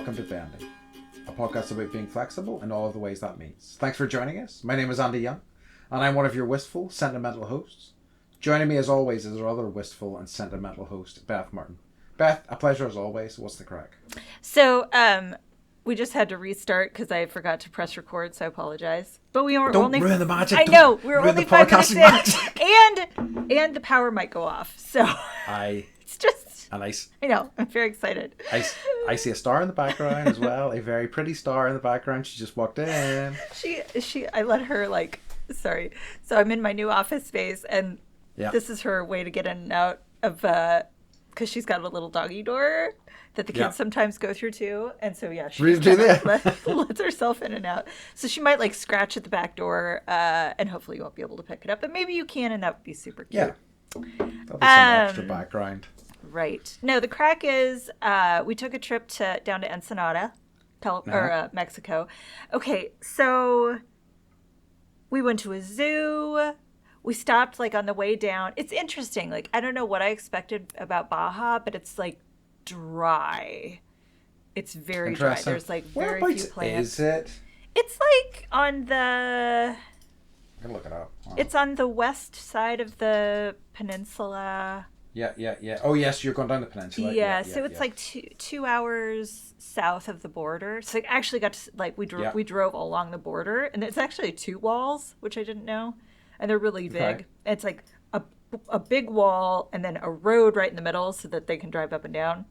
welcome to Beth and Andy, a podcast about being flexible in all of the ways that means. Thanks for joining us. My name is Andy Young, and I'm one of your wistful, sentimental hosts. Joining me as always is our other wistful and sentimental host, Beth Martin. Beth, a pleasure as always. What's the crack? So, we just had to restart because I forgot to press record, so I apologize. But we were Don't only ruin the magic. I know we were only 5 minutes in, magic. and the power might go off. So it's just I know I'm very excited. I see a star in the background as well. A very pretty star in the background. She just walked in. I let her sorry. So I'm in my new office space, and this is her way to get in and out of because she's got a little doggy door that the kids sometimes go through too, and so she lets herself in and out. So she might scratch at the back door, and hopefully you won't be able to pick it up, but maybe you can, and that would be super cute. Yeah, that'll be some extra background. Right. No, the crack is we took a trip down to Ensenada, Mexico. Okay, so we went to a zoo. We stopped on the way down. It's interesting. I don't know what I expected about Baja, but it's dry. It's very dry. There's very few plants. Is it? It's on the. I can look it up. Wow. It's on the west side of the peninsula. Yeah. Oh yes, you're going down the peninsula. Yeah, so it's 2 hours south of the border. So I actually got to we drove along the border, and it's actually 2 walls, which I didn't know, and they're really big. Okay. It's a big wall, and then a road right in the middle, so that they can drive up and down,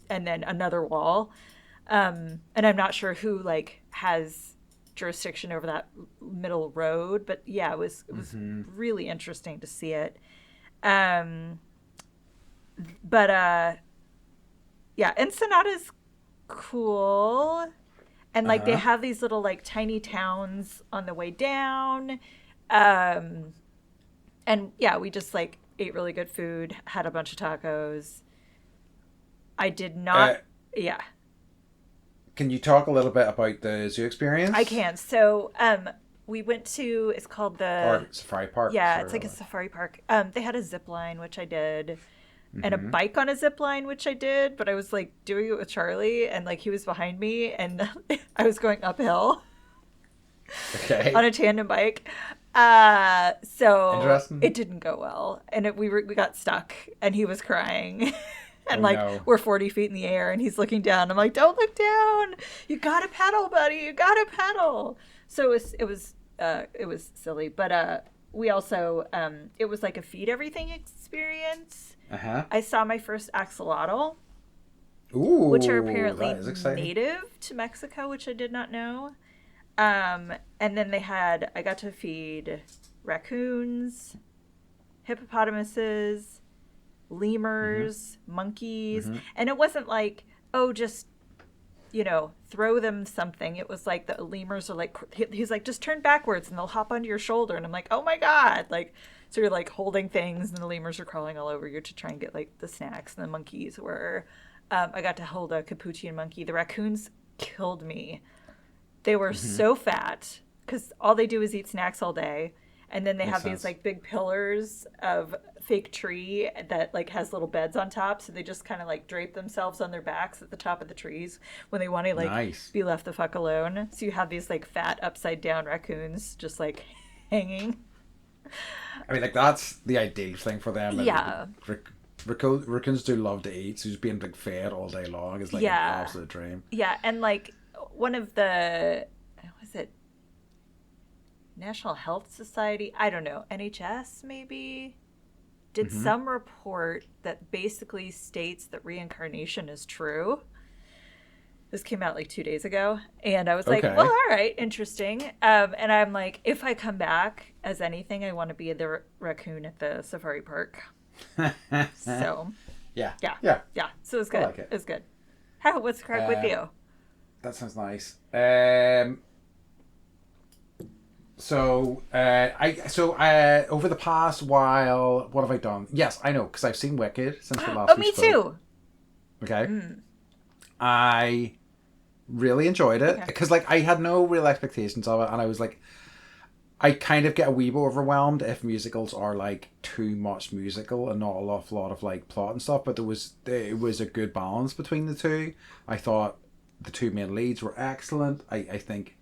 and then another wall. And I'm not sure who has jurisdiction over that middle road, but yeah, it was really interesting to see it. But Ensenada's cool, and they have these little tiny towns on the way down, and we just ate really good food, had a bunch of tacos. I did not. Can you talk a little bit about the zoo experience? I can. So we went to, it's called the Safari Park. Yeah, it's a safari park. They had a zip line, which I did. And a bike on a zip line, which I did, but I was doing it with Charlie, and he was behind me, and I was going uphill on a tandem bike. So it didn't go well, and we got stuck, and he was crying, and we're 40 feet in the air, and he's looking down. I'm like, don't look down, you gotta pedal, buddy, you gotta pedal. So it was silly, but we also it was a feed everything experience. I saw my first axolotl, which are apparently native to Mexico, which I did not know. And then I got to feed raccoons, hippopotamuses, lemurs, monkeys. And it wasn't just, throw them something. It was the lemurs are he's just turn backwards and they'll hop onto your shoulder. And I'm like, oh my God. So you're holding things, and the lemurs are crawling all over you to try and get the snacks. And the monkeys were, I got to hold a capuchin monkey. The raccoons killed me. They were so fat because all they do is eat snacks all day. And then they have these big pillars of fake tree that has little beds on top. So they just kind of drape themselves on their backs at the top of the trees when they want to be left the fuck alone. So you have these fat upside down raccoons just hanging. I mean, that's the ideal thing for them. Yeah. Raccoons do love to eat, so just being fed all day long is an absolute dream. Yeah, and one of the, was it National Health Society? I don't know, NHS maybe? Did some report that basically states that reincarnation is true. This came out 2 days ago, and I was well, all right, interesting. And I'm if I come back as anything, I want to be the raccoon at the safari park. So, yeah. So it was good. It was good. What's the crack with you? That sounds nice. Over the past while, what have I done? Yes, I know, because I've seen Wicked since the last. Oh, me too. Okay. I really enjoyed it because I had no real expectations of it, and I was I kind of get a wee bit overwhelmed if musicals are too much musical and not an awful lot of plot and stuff, but it was a good balance between the two. I thought the two main leads were excellent. I think,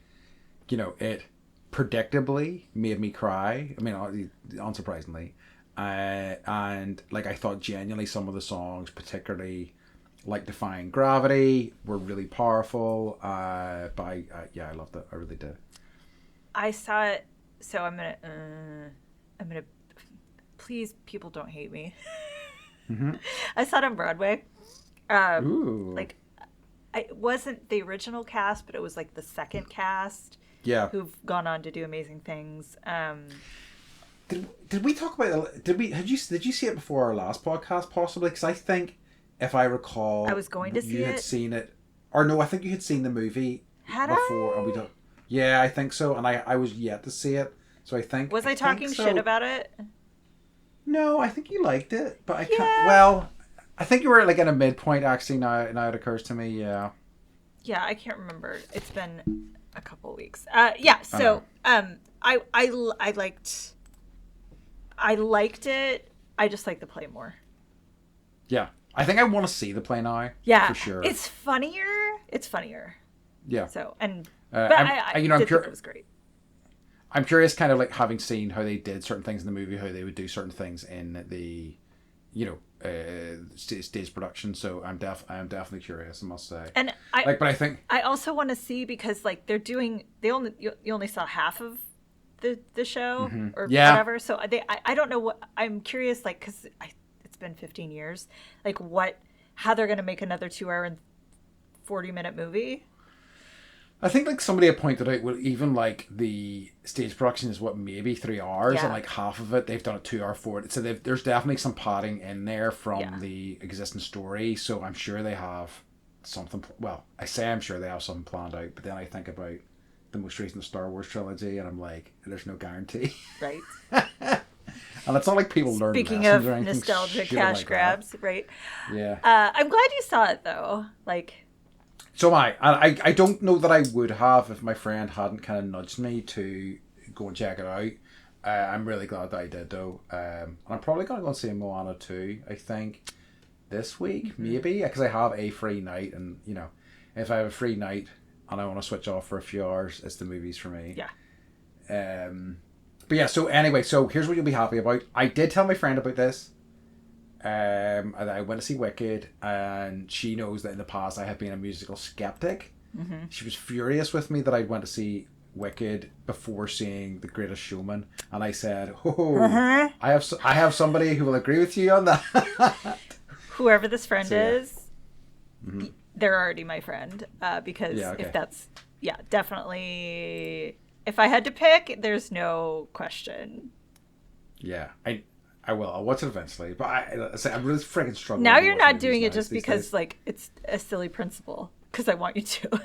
it predictably made me cry. I mean, unsurprisingly. And like I thought genuinely some of the songs, particularly like Defying Gravity, were really powerful. But I loved it. I really did. I saw it, so I'm gonna please, people don't hate me. Mm-hmm. I saw it on Broadway. Ooh. Like, it wasn't the original cast, but it was like the second cast. Yeah. Who've gone on to do amazing things. Did we talk about? Did you see it before our last podcast? Possibly, because I think, if I recall, I was going to see you had seen it, or no, I think you had seen the movie before, and we don't. Yeah, I think so, and I was yet to see it, so I think. Was I talking shit about it? No, I think you liked it, but I can't. Well, I think you were like at a midpoint. Actually, now it occurs to me. Yeah. Yeah, I can't remember. It's been a couple of weeks. Yeah. So, I liked it. I just like the play more. Yeah, I think I want to see the play now. Yeah, for sure. It's funnier. Yeah. So and but I think it was great. I'm curious, kind of like having seen how they did certain things in the movie, how they would do certain things in the, stage production. So I'm definitely curious, I must say. And but I think I also want to see, because like you only saw half of the show or whatever. So I don't know what, I'm curious, like, because it's been 15 years, like how they're gonna make another 2-hour and 40-minute movie. I think like somebody had pointed out, well, even like the stage production is maybe 3 hours, and like half of it they've done a 2-hour 40. So there's definitely some padding in there from the existing story. So I'm sure they have something. Well, I say I'm sure they have something planned out, but then I think about the most recent Star Wars trilogy, and I'm like, there's no guarantee. Right. And it's not like people learn lessons Speaking of or anything nostalgia cash like grabs, that. right? Yeah. I'm glad you saw it though. Like. So am I. I don't know that I would have if my friend hadn't kind of nudged me to go and check it out. I'm really glad that I did though. And I'm probably going to go and see Moana 2, I think, this week, maybe, because I have a free night, and if I have a free night and I want to switch off for a few hours, it's the movies for me. Yeah. But yeah, so anyway, so here's what you'll be happy about. I did tell my friend about this. And I went to see Wicked, and she knows that in the past I have been a musical skeptic. Mm-hmm. She was furious with me that I went to see Wicked before seeing The Greatest Showman, and I said, I have somebody who will agree with you on that. Whoever this friend is, they're already my friend, because if that's definitely, if I had to pick, there's no question. Yeah, I will. I'll watch it eventually, but I'm really freaking struggling. Now you're not doing it just because days. Like it's a silly principle, because I want you to.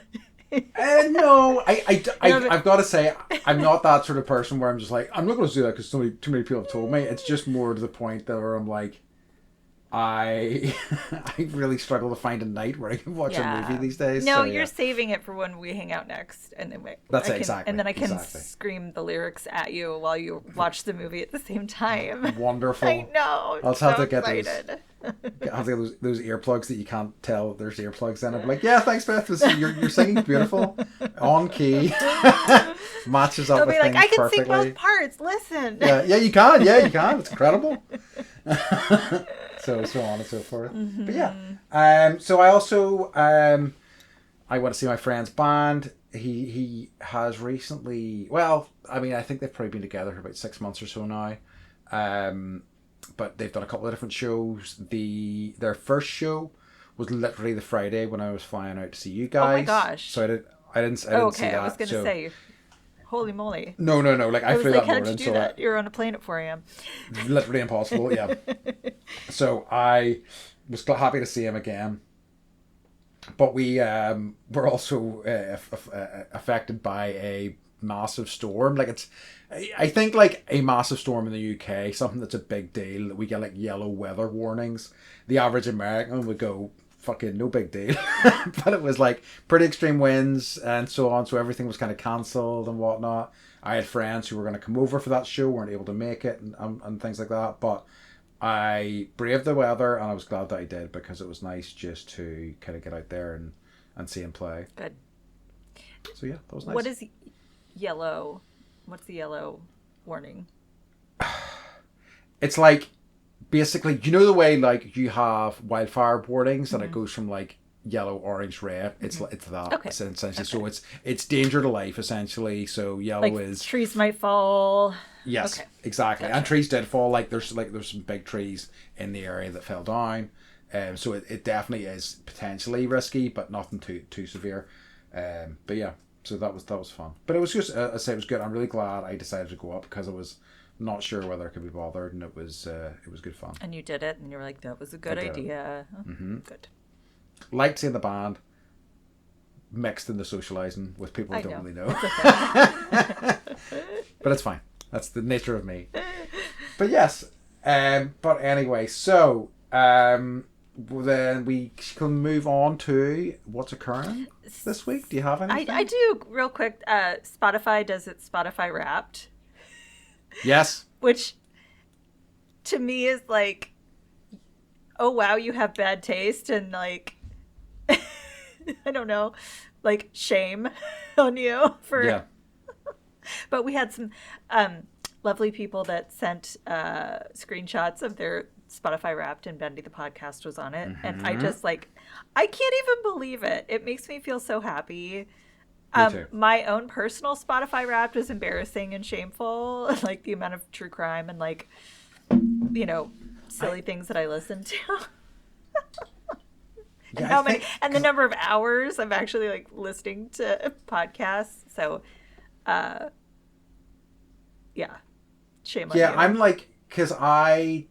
No, I've got to say, I'm not that sort of person where I'm just like, I'm not going to do that because too many people have told me. It's just more to the point that where I'm like, I really struggle to find a night where I can watch a movie these days. No, you're saving it for when we hang out next, and then exactly. And then I can scream the lyrics at you while you watch the movie at the same time. Wonderful. I know. I'll have to get those earplugs that you can't tell there's earplugs in. I'm like, yeah, thanks, Beth. You're singing beautiful, on key, matches up. I'll be like, I can sing both parts. Listen. Yeah, you can. Yeah, you can. It's incredible. So on and so forth. Mm-hmm. But yeah, so I also I went to see my friend's band. He has recently. Well, I mean, I think they've probably been together for about 6 months or so now. But they've done a couple of different shows. Their first show was literally the Friday when I was flying out to see you guys. Oh my gosh! So I didn't see that. Okay, I was going to say. Holy moly. No. Like, I flew that morning. How did you do that? You're on a plane at 4 a.m. Literally impossible, yeah. So I was happy to see him again. But we were also affected by a massive storm. Like, I think like a massive storm in the UK, something that's a big deal, that we get like yellow weather warnings. The average American would go, fucking no big deal. But it was like pretty extreme winds and so on, so everything was kind of cancelled and whatnot. I had friends who were going to come over for that show, weren't able to make it, and things like that, but I braved the weather, and I was glad that I did, because it was nice just to kind of get out there and see him play. Good. So yeah, that was nice. What is yellow? What's the yellow warning? It's like basically, you know the way like you have wildfire warnings and it goes from like yellow, orange, red. It's that Okay. essentially. Okay. So it's danger to life essentially. So yellow Like is trees might fall. yes, Okay. exactly. Gotcha. And trees did fall. There's some big trees in the area that fell down. So it definitely is potentially risky, but nothing too severe. But yeah, so that was fun. But it was just I say it was good. I'm really glad I decided to go up because I was not sure whether I could be bothered, and it was good fun. And you did it, and you were like, "That was a good I did idea." Good. Liked seeing the band mixed in the socializing with people I don't know. really know. But it's fine. That's the nature of me. But yes. But anyway, so then we can move on to what's occurring this week. Do you have anything? I do real quick. Spotify does its Spotify Wrapped, Yes. which to me is like, oh wow, you have bad taste, and like, I don't know, like shame on you for. Yeah. But we had some lovely people that sent screenshots of their Spotify Wrapped, and Bendy the podcast was on it. And I just like, I can't even believe it. It makes me feel so happy. Me too. My own personal Spotify Wrapped was embarrassing and shameful, like the amount of true crime and like, silly things that I listen to. And Yeah, how many and the number of hours I'm actually like listening to podcasts. So yeah, shame on you. Yeah, I'm like, because I'm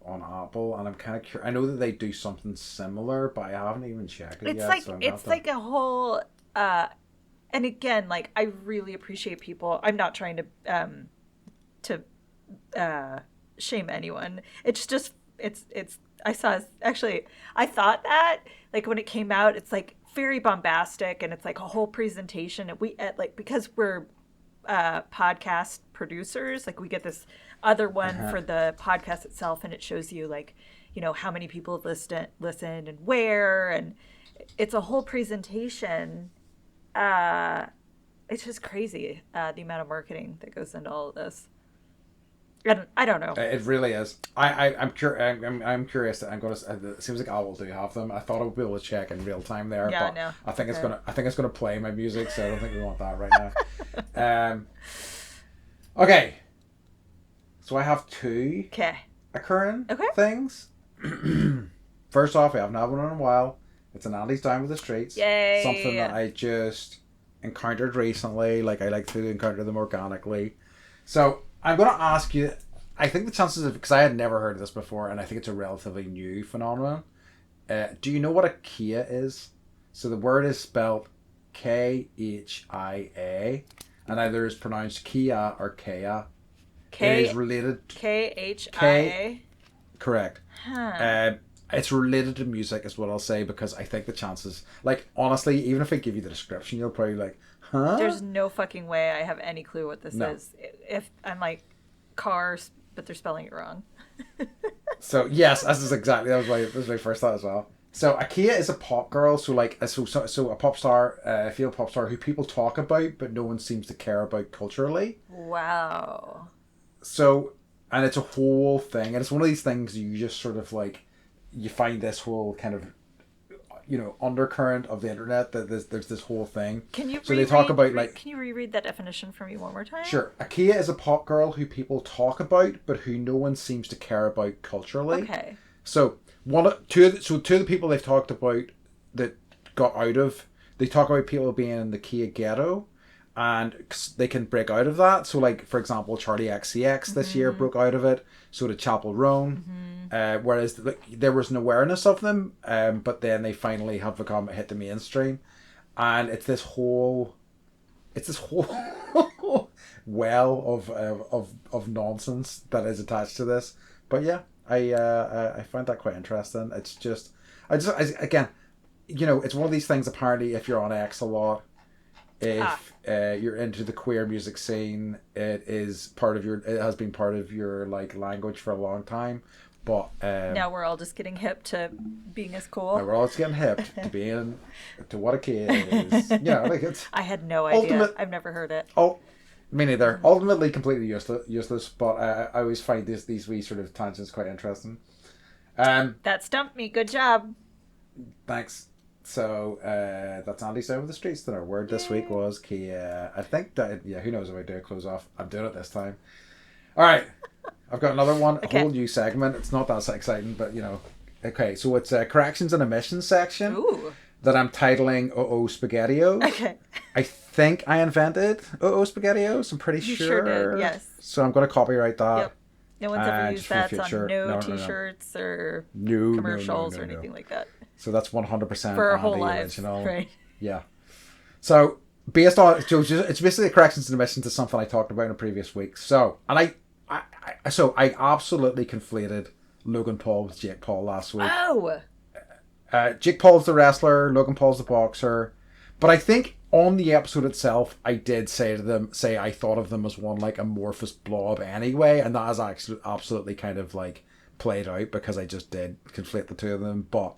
on Apple and I'm kind of curious. I know that they do something similar, but I haven't even checked it It's yet. like So it's like a whole and again, like I really appreciate people. I'm not trying to shame anyone. It's just it's I saw actually I thought that like when it came out, it's like very bombastic and it's like a whole presentation, and we like because we're podcast producers, like we get this other one for the podcast itself, and it shows you like how many people have listened and where, and it's a whole presentation. It's just crazy the amount of marketing that goes into all of this. I don't know. It really is. I'm curious. I'm gonna. It seems like Apple do have them. I thought I would be able to check in real time there, Yeah, but no. I think it's gonna play my music, so I don't think we want that right now. Okay. So I have two Okay. occurring Okay. things. First off, I haven't had one in a while. It's an Andy's Down with the Streets. Yay. Something that I just encountered recently. Like I like to encounter them organically. So I'm going to ask you, I think the chances of, because I had never heard of this before, and I think it's a relatively new phenomenon. Do you know what a Kia is? So the word is spelled Khia, and either is pronounced Kia or Kea. It is related. Khia. Correct. Huh. It's related to music, is what I'll say, because I think the chances, like honestly, even if I give you the description, you'll probably be like, huh? There's no fucking way I have any clue what this is. If I'm like cars, but they're spelling it wrong. So yes, that was my first thought as well. So a Kia is a pop girl, so like so a pop star, a female pop star who people talk about, but no one seems to care about culturally. Wow. So, and it's a whole thing, and it's one of these things you just sort of like, you find this whole kind of, undercurrent of the internet that there's this whole thing. Can you they talk about can you reread that definition for me one more time? Sure. A Kia is a pop girl who people talk about, but who no one seems to care about culturally. Okay. So two of the people they've talked about that got out of, they talk about people being in the Kia ghetto, and they can break out of that. So like, for example, Charlie XCX this year broke out of it. So did Chapel Roan. Whereas there was an awareness of them, but then they finally have hit the mainstream, and it's this whole well of nonsense that is attached to this. But yeah, I find that quite interesting. It's just again, it's one of these things. Apparently, if you're on X a lot, if you're into the queer music scene, it has been part of your like language for a long time. But Now we're all just getting hip to being as cool. we're all just getting hip to being to what a kid is. Yeah, like it's I had no idea. ultimate. I've never heard it. Oh, me neither. Ultimately, completely useless. But I always find these wee sort of tangents quite interesting. That stumped me. Good job. Thanks. So that's Andy's Over the Streets. That our word this week was Kia. I think that who knows if I do a close off. I'm doing it this time. All right. I've got another one, a whole new segment. It's not that exciting, but okay. So it's a corrections and omissions section. Ooh. That I'm titling SpaghettiOs. Okay. I think I invented SpaghettiOs. I'm pretty You sure. sure did, yes. So I'm going to copyright that. Yep. No one's ever used that on No, T-shirts or No, commercials or anything like that. So that's 100% For our on whole the lives, original. right? Yeah. So based on it's basically a corrections and omissions to something I talked about in a previous week. So I absolutely conflated Logan Paul with Jake Paul last week. Oh. Jake Paul's the wrestler, Logan Paul's the boxer. But I think on the episode itself, I did say I thought of them as one like amorphous blob anyway, and that is actually absolutely kind of like played out because I just did conflate the two of them. But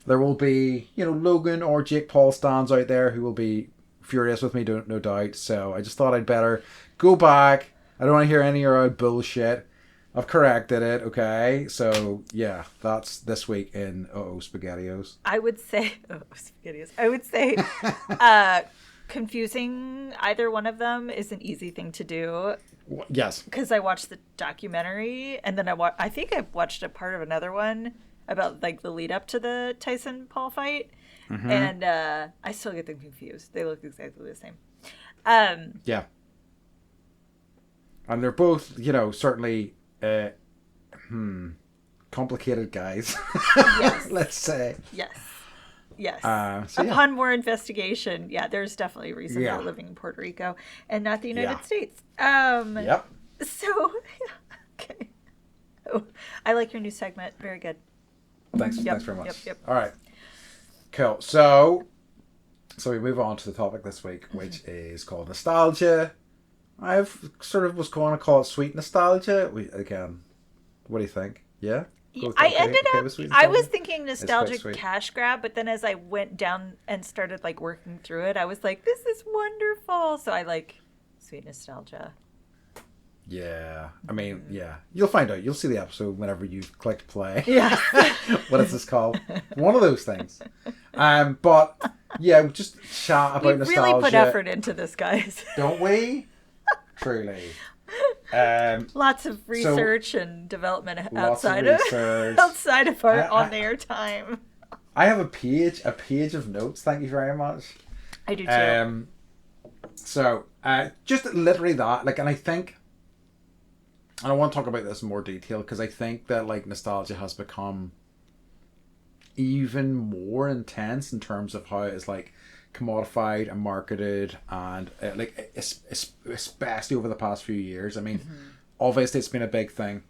there will be, Logan or Jake Paul stands out there who will be furious with me, no doubt. So I just thought I'd better go back. I don't want to hear any of your bullshit. I've corrected it, okay? So, yeah, that's this week in SpaghettiOs. I would say, SpaghettiOs. I would say confusing either one of them is an easy thing to do. Yes. Because I watched the documentary, and then I think I watched a part of another one about like the lead up to the Tyson Paul fight, and I still get them confused. They look exactly the same. Yeah. And they're both, certainly complicated guys. Yes. Let's say. Yes. So, Upon more investigation, there's definitely a reason Yeah. they're living in Puerto Rico and not the United Yeah. States. Yep. So, okay. Oh, I like your new segment. Very good. Thanks very much. Yep. All right. Cool. So we move on to the topic this week, which is called nostalgia. I've sort of was going to call it sweet nostalgia. Again, what do you think? Yeah? I was thinking nostalgic cash grab, but then as I went down and started like working through it, I was like, this is wonderful. So I like sweet nostalgia. Yeah. I mean, yeah. You'll find out. You'll see the episode whenever you click play. Yeah. What is this called? One of those things. But yeah, just chat about nostalgia. We really put effort into this, guys. Don't we? Truly. Lots of research and development outside of our on-air time. I have a page of notes. Thank you very much. I do too. So just literally that, like, and I think, and I want to talk about this in more detail because I think that like nostalgia has become even more intense in terms of how it's like commodified and marketed, and like especially over the past few years. I mean, obviously it's been a big thing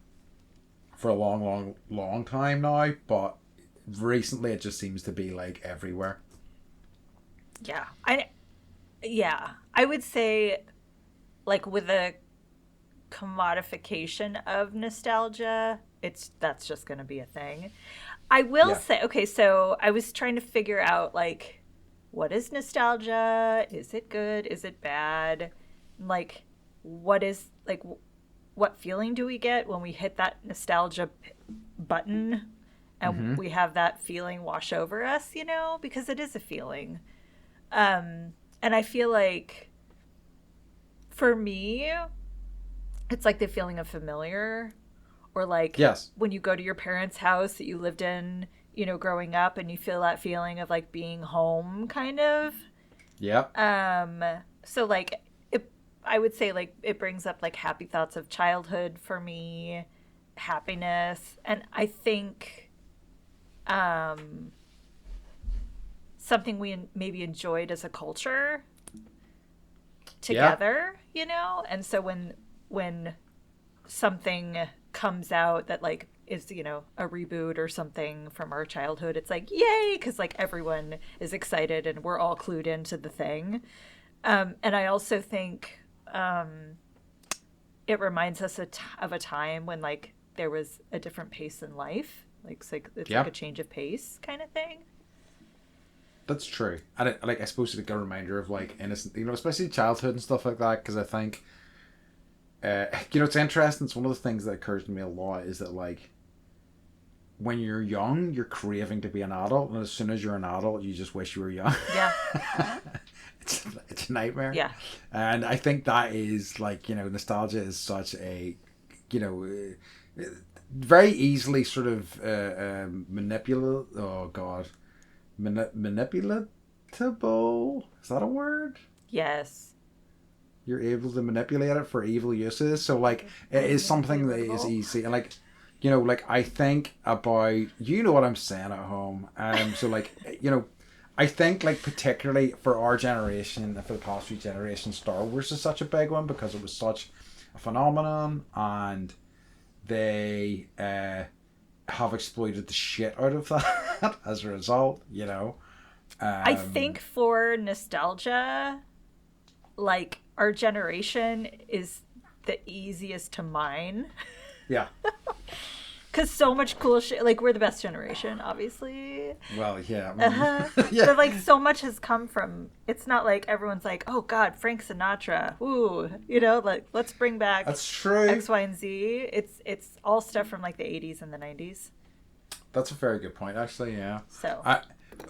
for a long time now, but recently it just seems to be like everywhere. I would say like with the commodification of nostalgia, that's just going to be a thing. I will say, okay, so I was trying to figure out like, what is nostalgia? Is it good? Is it bad? Like, what feeling do we get when we hit that nostalgia button and we have that feeling wash over us, because it is a feeling. And I feel like for me, it's like the feeling of familiar, or like when you go to your parents' house that you lived in, growing up, and you feel that feeling of like being home, kind of. Yep. So like I would say like it brings up like happy thoughts of childhood for me, happiness, and I think something we maybe enjoyed as a culture together, and so when something comes out that like is a reboot or something from our childhood, it's like yay, because like everyone is excited and we're all clued into the thing, and I also think it reminds us of a time when like there was a different pace in life. It's like a change of pace kind of thing. That's true. And I suppose it's like a reminder of like innocent, especially childhood and stuff like that. Because I think, it's interesting. It's one of the things that occurs to me a lot is that like, when you're young, you're craving to be an adult, and as soon as you're an adult, you just wish you were young. Yeah. It's a nightmare. Yeah. And I think that is like, nostalgia is such a, very easily sort of manipulable. Oh God, manipulatable. Is that a word? Yes. You're able to manipulate it for evil uses. So like, it is something that is easy, and like, I think about, what I'm saying at home. So like, I think like particularly for our generation and for the past few generations, Star Wars is such a big one because it was such a phenomenon, and they have exploited the shit out of that as a result, I think for nostalgia, like our generation is the easiest to mine. Yeah. Because so much cool shit. Like, we're the best generation, obviously. Well, yeah. Yeah. But, like, so much has come from... It's not like everyone's like, oh, God, Frank Sinatra. Ooh. Like, let's bring back... That's true. X, Y, and Z. It's all stuff from, like, the 80s and the 90s. That's a very good point, actually, yeah. So...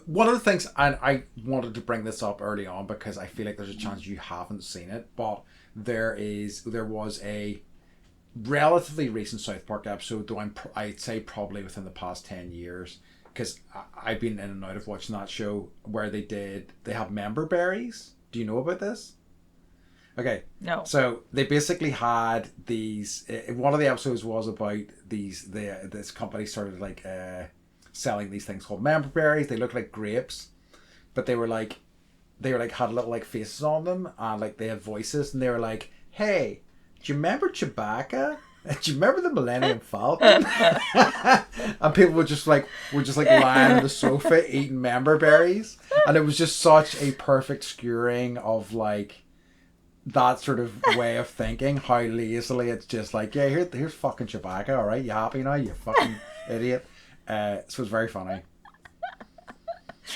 one of the things, and I wanted to bring this up early on because I feel like there's a chance you haven't seen it, but there was a relatively recent South Park episode, though I'd say probably within the past 10 years, because I've been in and out of watching that show, where they have member berries. Do you know about this? Okay. No. So they basically had these, one of the episodes was about this company started like selling these things called member berries. They looked like grapes, but they were like had little like faces on them, and like they had voices, and they were like, hey, do you remember Chewbacca? Do you remember the Millennium Falcon? And people were just like lying on the sofa eating member berries, and it was just such a perfect skewering of like that sort of way of thinking. How lazily it's just like, yeah, here's fucking Chewbacca. All right, you happy now? You fucking idiot. So it's very funny,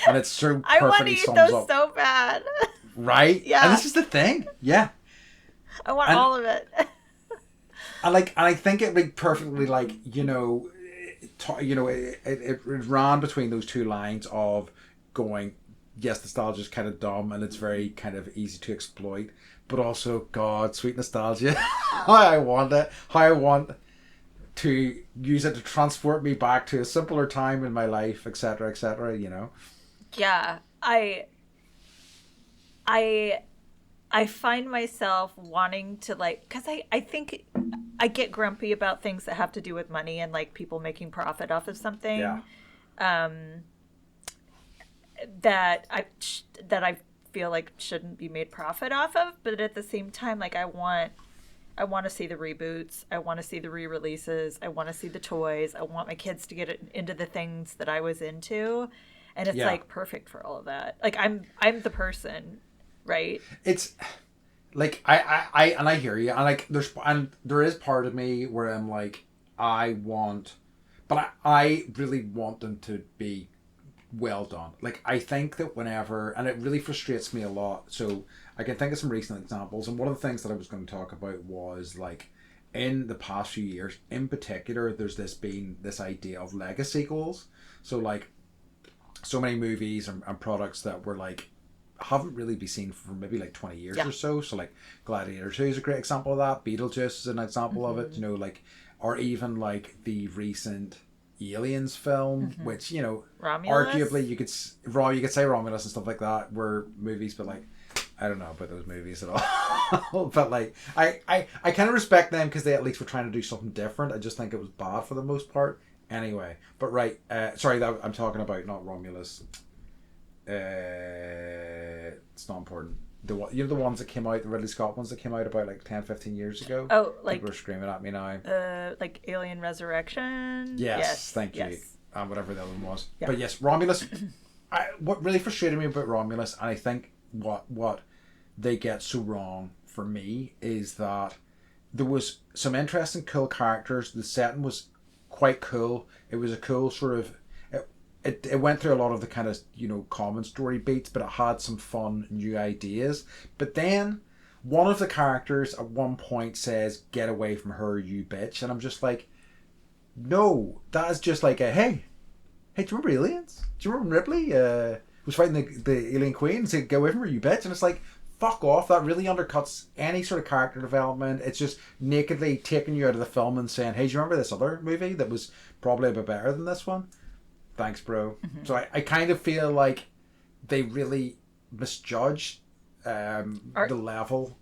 and it's so perfectly I want to eat those up. So bad. Right? Yeah. And this is the thing. Yeah. I want all of it. And I think it like perfectly like it ran between those two lines of going, yes, nostalgia is kind of dumb and it's very kind of easy to exploit, but also, God, sweet nostalgia. How I want it. How I want to use it to transport me back to a simpler time in my life, etc., etc. Yeah, I find myself wanting to like, because I think I get grumpy about things that have to do with money and like people making profit off of something. Yeah. That I feel like shouldn't be made profit off of, but at the same time, like I want to see the reboots. I want to see the re-releases. I want to see the toys. I want my kids to get into the things that I was into, and it's like perfect for all of that. Like I'm the person. Right. It's like I hear you, and like there is part of me where I'm like, I really want them to be well done. Like I think that whenever, and it really frustrates me a lot. So I can think of some recent examples, and one of the things that I was going to talk about was like in the past few years, in particular, there's been this idea of legacy sequels. So like so many movies and products that were like haven't really been seen for maybe like 20 years or so. So like Gladiator 2 is a great example of that. Beetlejuice is an example of it, like, or even like the recent Aliens film, which, Romulus? Arguably you could say Romulus and stuff like that were movies, but like, I don't know about those movies at all. But like, I kind of respect them because they at least were trying to do something different. I just think it was bad for the most part. Anyway, but right, sorry, that I'm talking about not Romulus. It's not important. The ones that came out, the Ridley Scott ones that came out about like 10-15 years ago. Oh, like people are screaming at me now. Like Alien Resurrection. Yes, thank you. And whatever the other one was. Yeah. But yes, Romulus. What really frustrated me about Romulus, and I think what they get so wrong for me, is that there was some interesting, cool characters. The setting was quite cool. It was a cool sort of. It went through a lot of the kind of, common story beats, but it had some fun new ideas. But then one of the characters at one point says, "Get away from her, you bitch," and I'm just like, no, that is just like a hey, do you remember Aliens? Do you remember when Ripley was fighting the alien queen and said, "Get away from her, you bitch"? And it's like, fuck off. That really undercuts any sort of character development. It's just nakedly taking you out of the film and saying, "Hey, do you remember this other movie that was probably a bit better than this one?" Thanks, bro. Mm-hmm. So I kind of feel like they really misjudge the level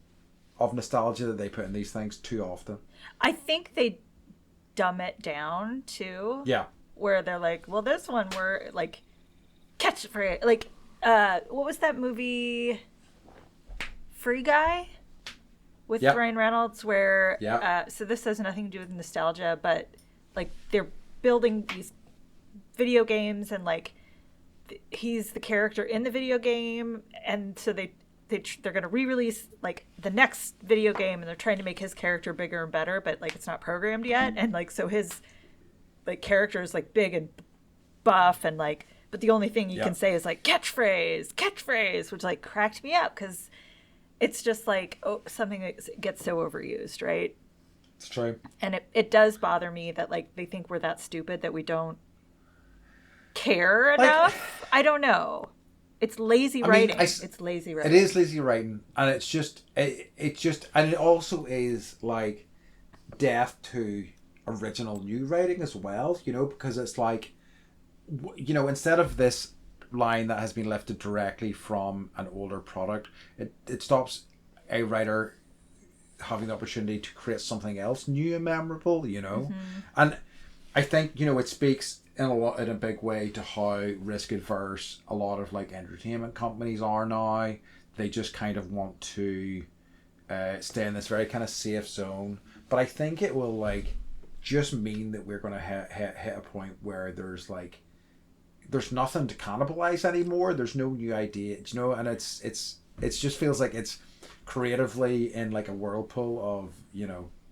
of nostalgia that they put in these things too often. I think they dumb it down too. Yeah. Where they're like, well, this one we're like catchphrase, like what was that movie, Free Guy, with Ryan Reynolds, where so this has nothing to do with nostalgia, but like they're building these video games and like he's the character in the video game, and so they're going to re-release like the next video game, and they're trying to make his character bigger and better, but like it's not programmed yet, and like so his like character is like big and buff, and like, but the only thing you can say is like catchphrase, which like cracked me up because it's just like something that gets so overused, right? It's true. And it does bother me that like they think we're that stupid that we don't care enough. I don't know. It's lazy writing. It's lazy writing. It is lazy writing, and it's just and it also is like death to original new writing as well. Because it's like, instead of this line that has been lifted directly from an older product, it stops a writer having the opportunity to create something else new and memorable. Mm-hmm. And I think it speaks in a big way to how risk adverse a lot of like entertainment companies are now. They just kind of want to stay in this very kind of safe zone. But I think it will like just mean that we're going to hit a point where there's nothing to cannibalize anymore. There's no new idea, and it's just feels like it's creatively in like a whirlpool of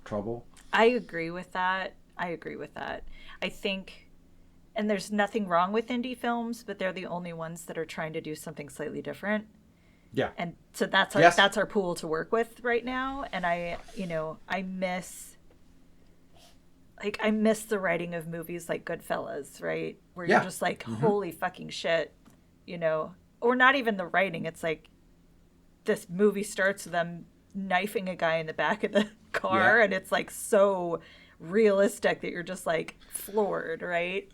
trouble. I agree with that. I think. And there's nothing wrong with indie films, but they're the only ones that are trying to do something slightly different. Yeah. And so that's our pool to work with right now. And I miss the writing of movies like Goodfellas, right? Where you're just like, holy fucking shit, or not even the writing. It's like this movie starts with them knifing a guy in the back of the car, and it's like so realistic that you're just like floored, right?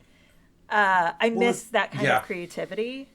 I miss that kind of creativity.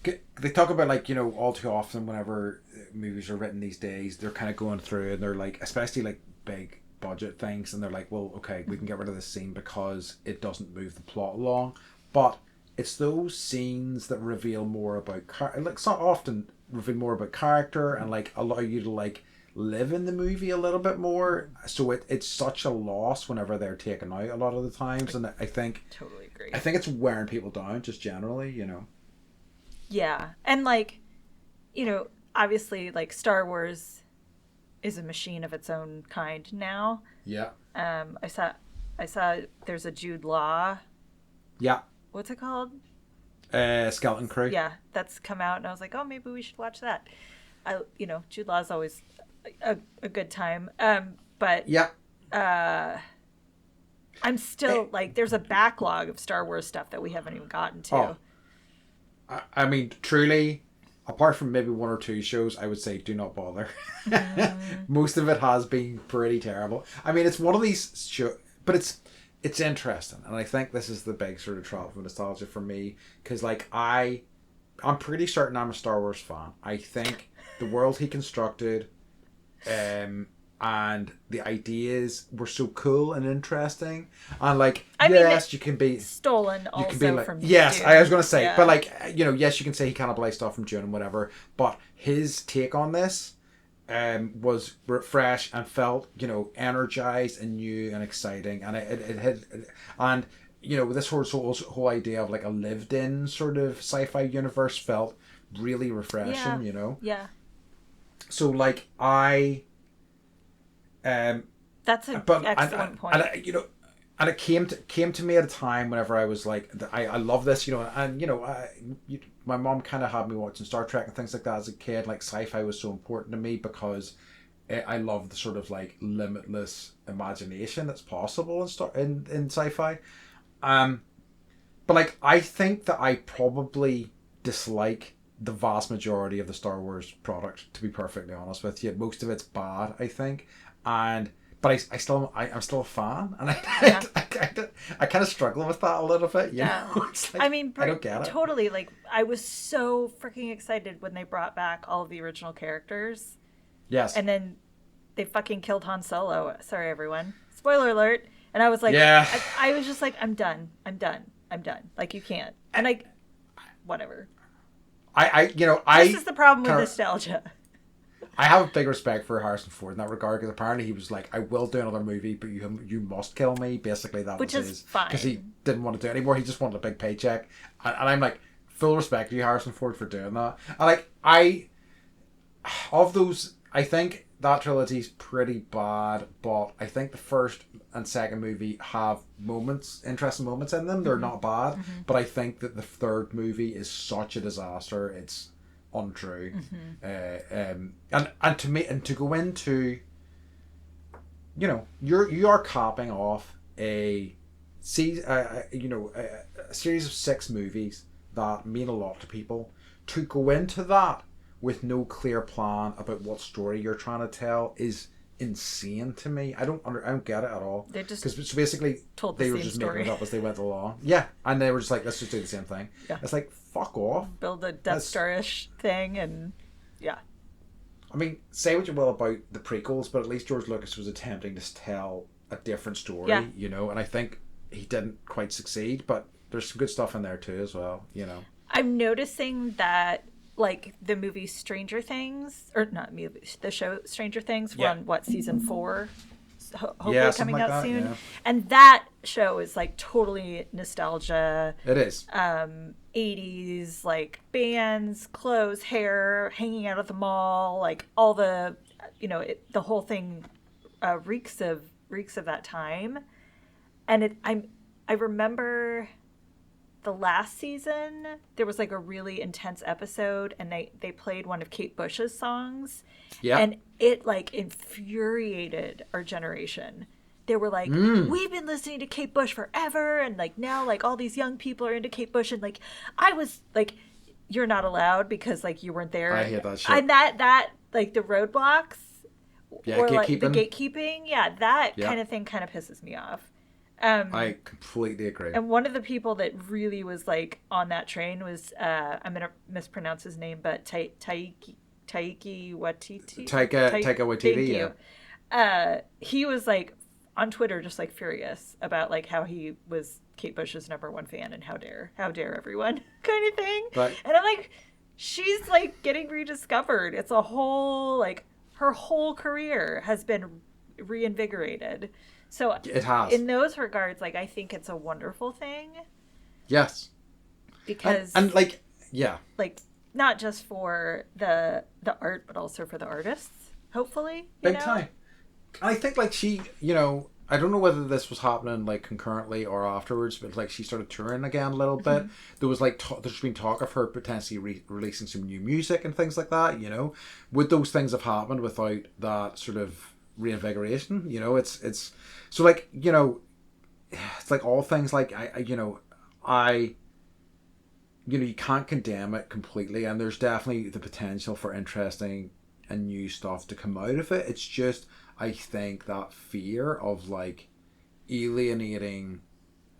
They talk about like, all too often whenever movies are written these days, they're kind of going through and they're like, especially like big budget things, and they're like, well, okay, we can get rid of this scene because it doesn't move the plot along. But it's those scenes that reveal more about it's not often reveal more about character and like allow you to like live in the movie a little bit more. So it's such a loss whenever they're taken out a lot of the times, and I think totally agree. I think it's wearing people down just generally, Yeah, and like, obviously like Star Wars is a machine of its own kind now. Yeah. I saw there's a Jude Law. Yeah. What's it called? Skeleton Crew. Yeah, that's come out, and I was like, oh, maybe we should watch that. Jude Law is always a good time. But yeah. I'm still like, there's a backlog of Star Wars stuff that we haven't even gotten to. Oh. I mean, truly, apart from maybe one or two shows, I would say do not bother. Most of it has been pretty terrible. I mean, it's one of these shows, but it's interesting, and I think this is the big sort of trap of nostalgia for me, because like I'm pretty certain I'm a Star Wars fan. I think the world he constructed, and the ideas were so cool and interesting, and like you can be stolen also, you can be like, from yes Dune. I was going to say, but like yes, you can say he cannibalized stuff from Dune and whatever, but his take on this was fresh and felt energized and new and exciting, and it had, and this whole idea of like a lived in sort of sci-fi universe felt really refreshing. Yeah. So like That's an But excellent point. and it came to me at a time whenever I was like, I love this, and my mom kind of had me watching Star Trek and things like that as a kid. Like sci-fi was so important to me because I love the sort of like limitless imagination that's possible in sci-fi. But like I think that I probably dislike the vast majority of the Star Wars product. To be perfectly honest with you, most of it's bad, I think, and. But I'm still a fan, and Yeah. I kind of struggle with that a little bit. Yeah. It's like, I mean, I don't get it. totally. Like, I was so freaking excited when they brought back all of the original characters, Yes. and then they fucking killed Han Solo. Sorry, everyone. Spoiler alert. And I was like, Yeah. I was just like, I'm done. I'm done. I'm done. Like, you can't. And I, whatever. This is the problem with nostalgia. I have a big respect for Harrison Ford in that regard because apparently he was like, I will do another movie, but you must kill me. Basically, that Which was is fine. because he didn't want to do it anymore. He just wanted a big paycheck, and I'm like, full respect to you, Harrison Ford, for doing that. And like of those, I think that trilogy's pretty bad, but I think the first and second movie have interesting moments in them. They're not bad, but I think that the third movie is such a disaster. It's untrue. And to me, and to go into, you are capping off a series of 6 movies that mean a lot to people. To go into that with no clear plan about what story you're trying to tell is insane to me. I don't get it at all. They just because basically told the they were same just story. making it up as they went along. Yeah, and they were just like, let's just do the same thing. Yeah. It's like, fuck off. Build a Death Star-ish thing, and yeah. I mean, say what you will about the prequels, but at least George Lucas was attempting to tell a different story, and I think he didn't quite succeed, but there's some good stuff in there too as well, I'm noticing that, like, the movie Stranger Things, or not movie, the show Stranger Things, we're on, season 4? Hopefully coming like out that, soon. yeah. And that show is, like, totally nostalgia. It is. 80s, like, bands, clothes, hair, hanging out at the mall, like, all the, the whole thing reeks of that time. And I remember the last season, there was like a really intense episode, and they played one of Kate Bush's songs. Yeah. And it like infuriated our generation. They were like, we've been listening to Kate Bush forever, and like now like all these young people are into Kate Bush, and like I was like, you're not allowed because like you weren't there. I hate that shit. And that like the roadblocks, or like the gatekeeping, that kind of thing kind of pisses me off. I completely agree. And one of the people that really was like on that train was I'm gonna mispronounce his name, but Taika Waititi. Taika Waititi. Yeah. He was like on Twitter, just like furious about like how he was Kate Bush's #1 fan, and how dare everyone kind of thing. But, and I'm like, she's like getting rediscovered. It's a whole like her whole career has been reinvigorated. So it has. In those regards, like I think it's a wonderful thing. Yes. Because and like, yeah. Like not just for the art, but also for the artists, hopefully. Big time. I think like she, I don't know whether this was happening like concurrently or afterwards, but like she started touring again a little bit. There was like there's been talk of her potentially releasing some new music and things like that. Would those things have happened without that sort of reinvigoration? It's so like it's like all things like you can't condemn it completely, and there's definitely the potential for interesting and new stuff to come out of it. It's just I think that fear of like alienating,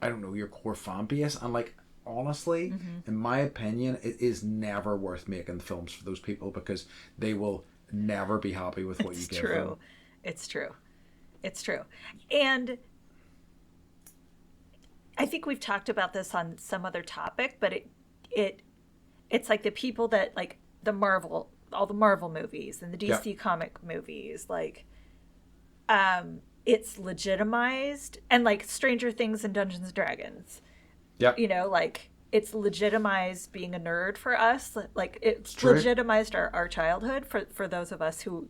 I don't know, your core fan base, and like honestly, in my opinion, it is never worth making films for those people because they will never be happy with what you give them. It's true. And I think we've talked about this on some other topic, but it's like the people that like all the Marvel movies and the DC comic movies, like it's legitimized, and like Stranger Things and Dungeons and Dragons. Yeah. Like it's legitimized being a nerd for us. Like it's legitimized our childhood for those of us who,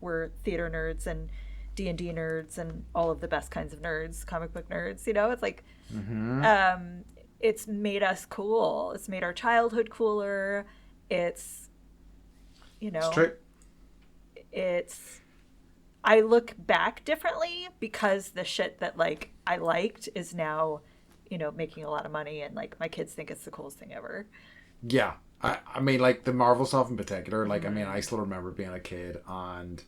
were theater nerds and D&D nerds and all of the best kinds of nerds, comic book nerds, you know, it's like, it's made us cool. It's made our childhood cooler. It's, you It's know, true. it's, I look back differently because the shit that like I liked is now, you know, making a lot of money and like my kids think it's the coolest thing ever. Yeah. I mean, like, the Marvel stuff in particular, like, I mean, I still remember being a kid and,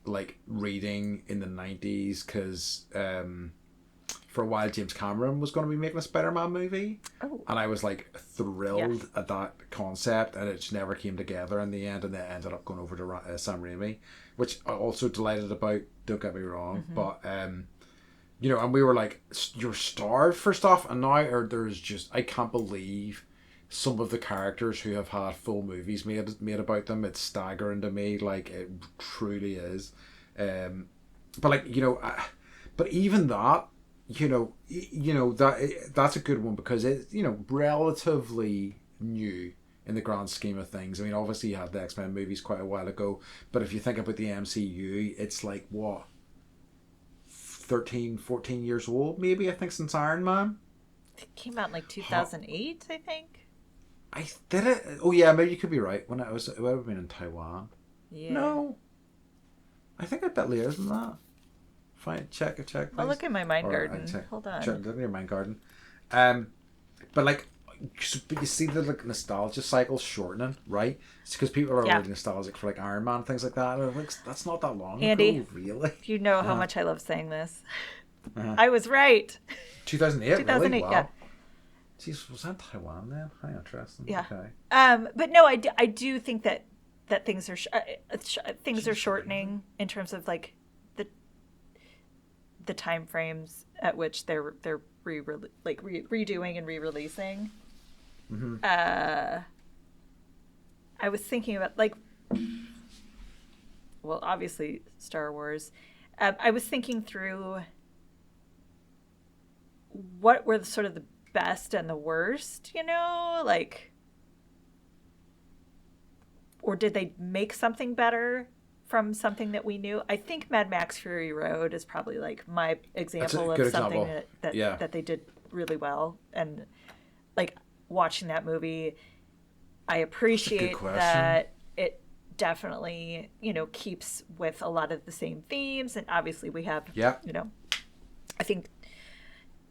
like, reading in the 90s because for a while James Cameron was going to be making a Spider-Man movie. Oh. And I was, like, thrilled at that concept, and it just never came together in the end, and they ended up going over to Sam Raimi, which I'm also delighted about, don't get me wrong. But, you know, and we were like, you're starved for stuff, and now there's just, I can't believe some of the characters who have had full movies made about them. It's staggering to me, like, it truly is. But like, you know, but even that, you know that's a good one because it's, you know, relatively new in the grand scheme of things. I mean, obviously you had the X-Men movies quite a while ago, but if you think about the MCU, it's like, what, 13, 14 years old maybe, I think, since Iron Man. It came out in like 2008, I think. I did it. Oh yeah, maybe you could be right. It would have been in Taiwan. Yeah. No, I think a bit later than that. Fine, check. Please. I'll look in my mind Or, garden. check, Hold on. Check, look in your mind garden. But like, but you see the like nostalgia cycle shortening, right? It's because people are really nostalgic for like Iron Man and things like that. And like, that's not that long Andy, ago, really. You know how much I love saying this. I was right. 2008. 2008, really? Wow. yeah. Jeez, was that Taiwan then? How interesting. Yeah. Okay. But no, I do think that things are things are shortening in terms of like the time frames at which they're redoing and re-releasing. I was thinking about like, well, obviously Star Wars. I was thinking through what were sort of the best and the worst, you know, like, or did they make something better from something that we knew? I think Mad Max Fury Road is probably like my example of something that they did really well. And like watching that movie, I appreciate that it definitely, you know, keeps with a lot of the same themes. And obviously we have, you know, I think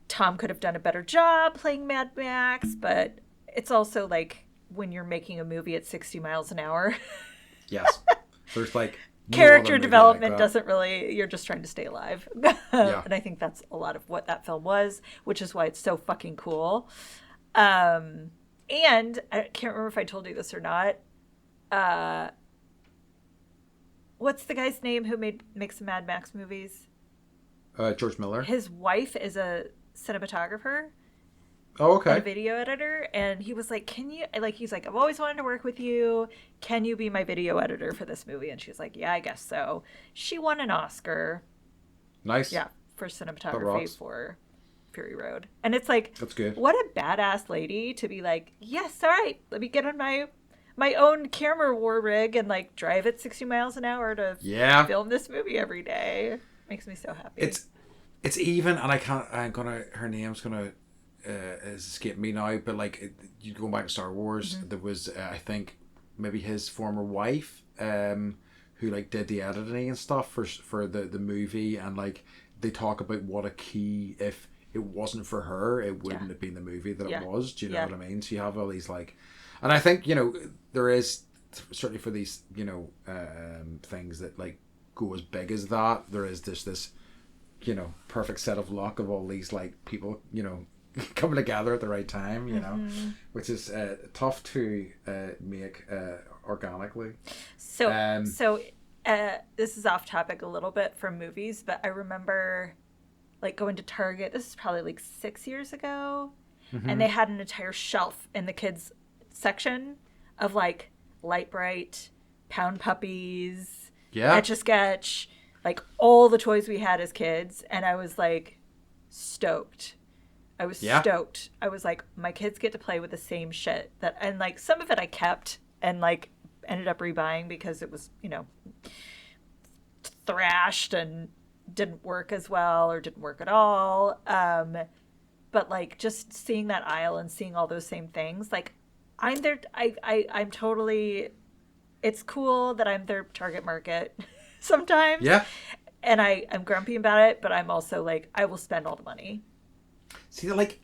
Tom could have done a better job playing Mad Max, but it's also like when you're making a movie at 60 miles an hour. Yes. There's like character development doesn't really, you're just trying to stay alive. And I think that's a lot of what that film was, which is why it's so fucking cool. And I can't remember if I told you this or not. What's the guy's name who makes the Mad Max movies? George Miller. His wife is a cinematographer. Oh, okay. And a video editor, and he was like, "Can you?" Like, he's like, "I've always wanted to work with you. Can you be my video editor for this movie?" And she's like, "Yeah, I guess so." She won an Oscar. Nice. Yeah, for cinematography for Fury Road, and it's like, that's good. What a badass lady to be like, "Yes, all right, let me get on my own camera war rig and like drive at 60 miles an hour to film this movie every day." Makes me so happy. It's even, and her name's gonna escape me now, but like you go back to Star Wars, there was I think maybe his former wife who like did the editing and stuff for the movie, and like they talk about what a key, if it wasn't for her it wouldn't have been the movie that it was. Do you know what I mean? So you have all these like, and I think, you know, there is certainly for these, you know, things that like go as big as that, there is this you know, perfect set of luck of all these like people, you know, coming together at the right time, you know, which is tough to make organically. So this is off topic a little bit from movies, but I remember like going to Target. This is probably like 6 years ago, and they had an entire shelf in the kids section of like Light Bright, Pound Puppies, Etch-a-Sketch, like all the toys we had as kids, and I was like stoked. I was stoked. I was like, my kids get to play with the same shit that, and like some of it I kept and like ended up rebuying because it was, you know, thrashed and didn't work as well or didn't work at all. But like just seeing that aisle and seeing all those same things, like I'm there. I'm totally. It's cool that I'm their target market sometimes. Yeah. And I'm grumpy about it, but I'm also like, I will spend all the money. See, like,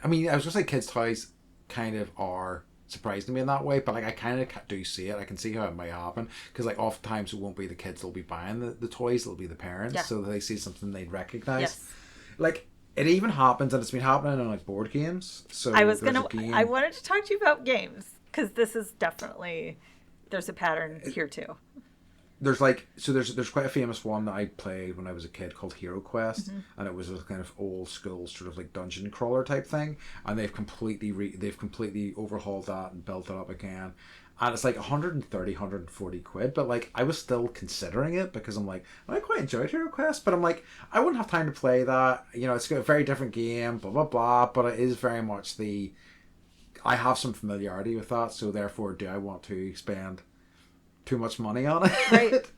I mean, I was gonna say kids' toys kind of are surprising me in that way, but like I kind of do see it. I can see how it might happen because like oftentimes it won't be the kids that'll be buying the toys; it'll be the parents, so that they see something they'd recognize. Yes. Like it even happens, and it's been happening in like board games. So I wanted to talk to you about games because this is definitely there's a pattern here too. There's quite a famous one that I played when I was a kid called Hero Quest, and it was a kind of old school sort of like dungeon crawler type thing, and they've completely overhauled that and built it up again, and it's like 130 140 quid, but like I was still considering it because I'm like, I quite enjoyed Hero Quest, but I'm like, I wouldn't have time to play that, you know, it's got a very different game, blah blah blah, but it is very much I have some familiarity with that, so therefore do I want to spend too much money on it. Right.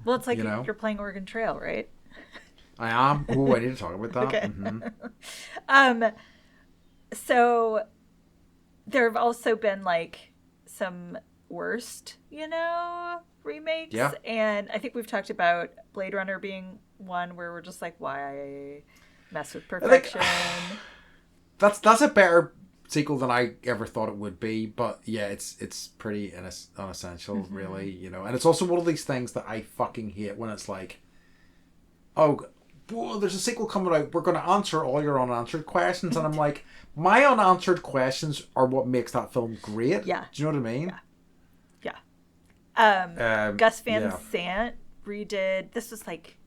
Well, it's like you're playing Oregon Trail, right? I am. Oh, I need to talk about that. Okay. Mm-hmm. So there have also been like some worst, remakes. Yeah. And I think we've talked about Blade Runner being one where we're just like, why mess with perfection? That's a better sequel than I ever thought it would be, but yeah, it's pretty unessential, really, and it's also one of these things that I fucking hate when it's like, oh, well, there's a sequel coming out, we're going to answer all your unanswered questions, and I'm like, my unanswered questions are what makes that film great. Yeah. Do you know what I mean? Yeah. Gus Van Sant redid, this was like,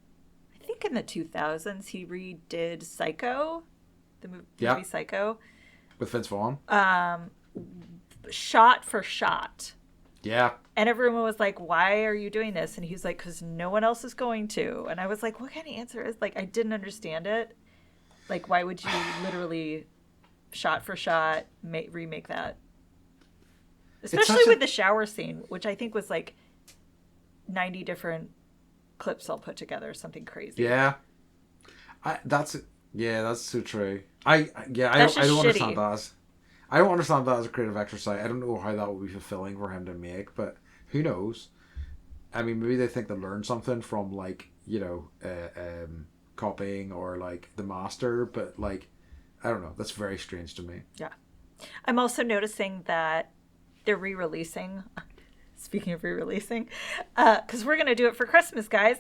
I think in the 2000s, he redid Psycho, the movie Psycho. With Vince Vaughn? Shot for shot. Yeah. And everyone was like, why are you doing this? And he's like, because no one else is going to. And I was like, what kind of answer is, like, I didn't understand it. Like, why would you literally shot for shot remake that? Especially with the shower scene, which I think was like 90 different clips all put together, something crazy. Yeah. That's so true. I don't understand that. I don't understand that as a creative exercise. I don't know how that would be fulfilling for him to make, but who knows? I mean, maybe they think they learned something from like copying or like The Master, but like I don't know. That's very strange to me. Yeah, I'm also noticing that they're re-releasing. Speaking of re-releasing, because we're gonna do it for Christmas, guys.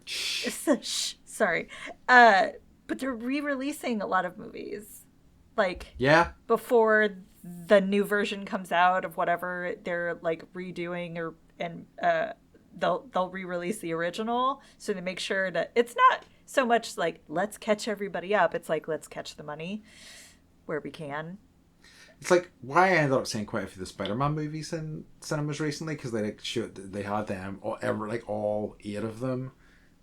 Shh. Sorry. But they're re-releasing a lot of movies. Like, before the new version comes out of whatever they're like redoing they'll re-release the original. So they make sure that it's not so much like, let's catch everybody up. It's like, let's catch the money where we can. It's like why I ended up seeing quite a few of the Spider-Man movies in cinemas recently, because they had them all 8 of them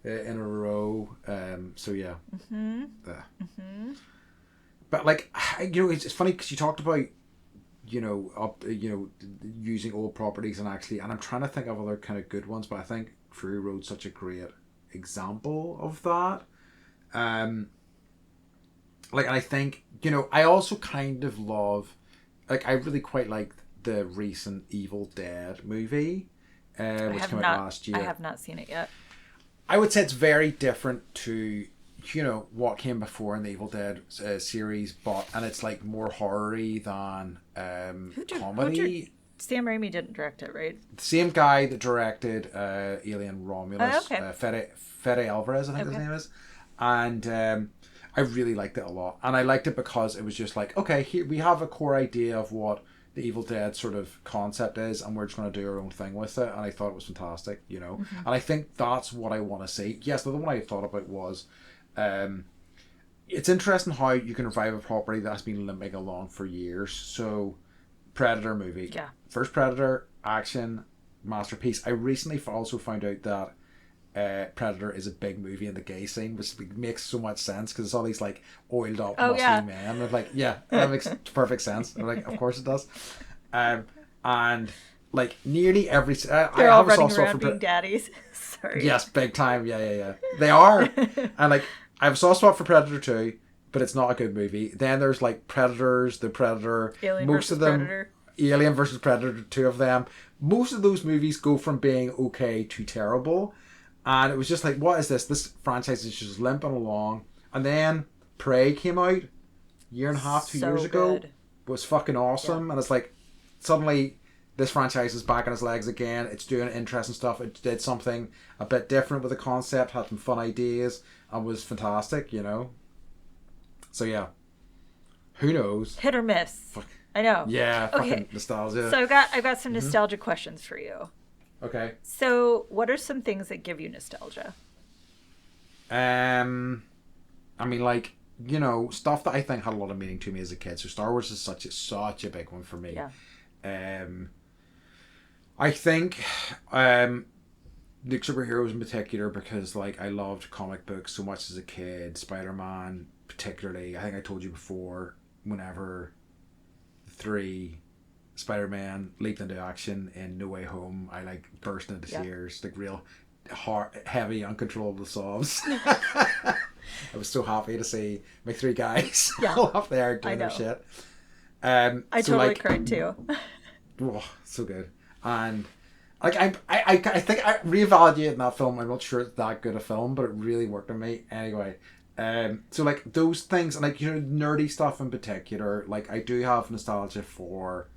in a row. So yeah. But like, it's funny because you talked about using old properties and I'm trying to think of other kind of good ones, but I think Fury Road's such a great example of that. And I think I also kind of love, like, I really quite like the recent Evil Dead movie, which came out last year. I have not seen it yet. I would say it's very different to what came before in the Evil Dead series, and it's like more horror-y than comedy. Sam Raimi didn't direct it, right? The same guy that directed Alien Romulus, okay. Fede Alvarez, I think his name is, and I really liked it a lot, and I liked it because it was just like, okay, here we have a core idea of what the Evil Dead sort of concept is, and we're just going to do our own thing with it, and I thought it was fantastic, and I think that's what I want to see. Yes, the other one I thought about was, it's interesting how you can revive a property that's been limping along for years. So, Predator movie, first Predator, action, masterpiece. I recently also found out that Predator is a big movie in the gay scene, which makes so much sense because it's all these like oiled up muscly men. They're like, that makes perfect sense. They're like, of course it does. And like nearly every. They're I all have a running soft spot around for being daddies. Sorry. yes, big time. Yeah. They are, and like I have a soft spot for Predator 2, but it's not a good movie. Then there's like Predators, The Predator. Alien Most versus of them, Predator. Alien versus Predator, two of them. Most of those movies go from being okay to terrible, and it was just like, what is this? This franchise is just limping along. And then Prey came out a year and a half, 2 years ago. Good. Was fucking awesome, and it's like suddenly this franchise is back on its legs again. It's doing interesting stuff. It did something a bit different with the concept, had some fun ideas, and was fantastic, you know. So yeah, who knows? Hit or miss. Fuck. I know. Yeah, fucking Okay. nostalgia. So I've got some nostalgia questions for you. Okay. So what are some things that give you nostalgia? I mean, like, you know, stuff that I think had a lot of meaning to me as a kid. So Star Wars is such a big one for me. Yeah. I think the superheroes in particular, because like I loved comic books so much as a kid. Spider-Man particularly. I think I told you before, whenever the three Spider-Man leaped into action in No Way Home, I like burst into tears, like real hard, heavy, uncontrollable sobs. I was so happy to see my three guys all up there doing their shit. I so totally like, cried too. Oh, so good. And like I think I reevaluating that film. I'm not sure it's that good a film, but it really worked on me anyway. So like those things, and like, you know, nerdy stuff in particular, like I do have nostalgia for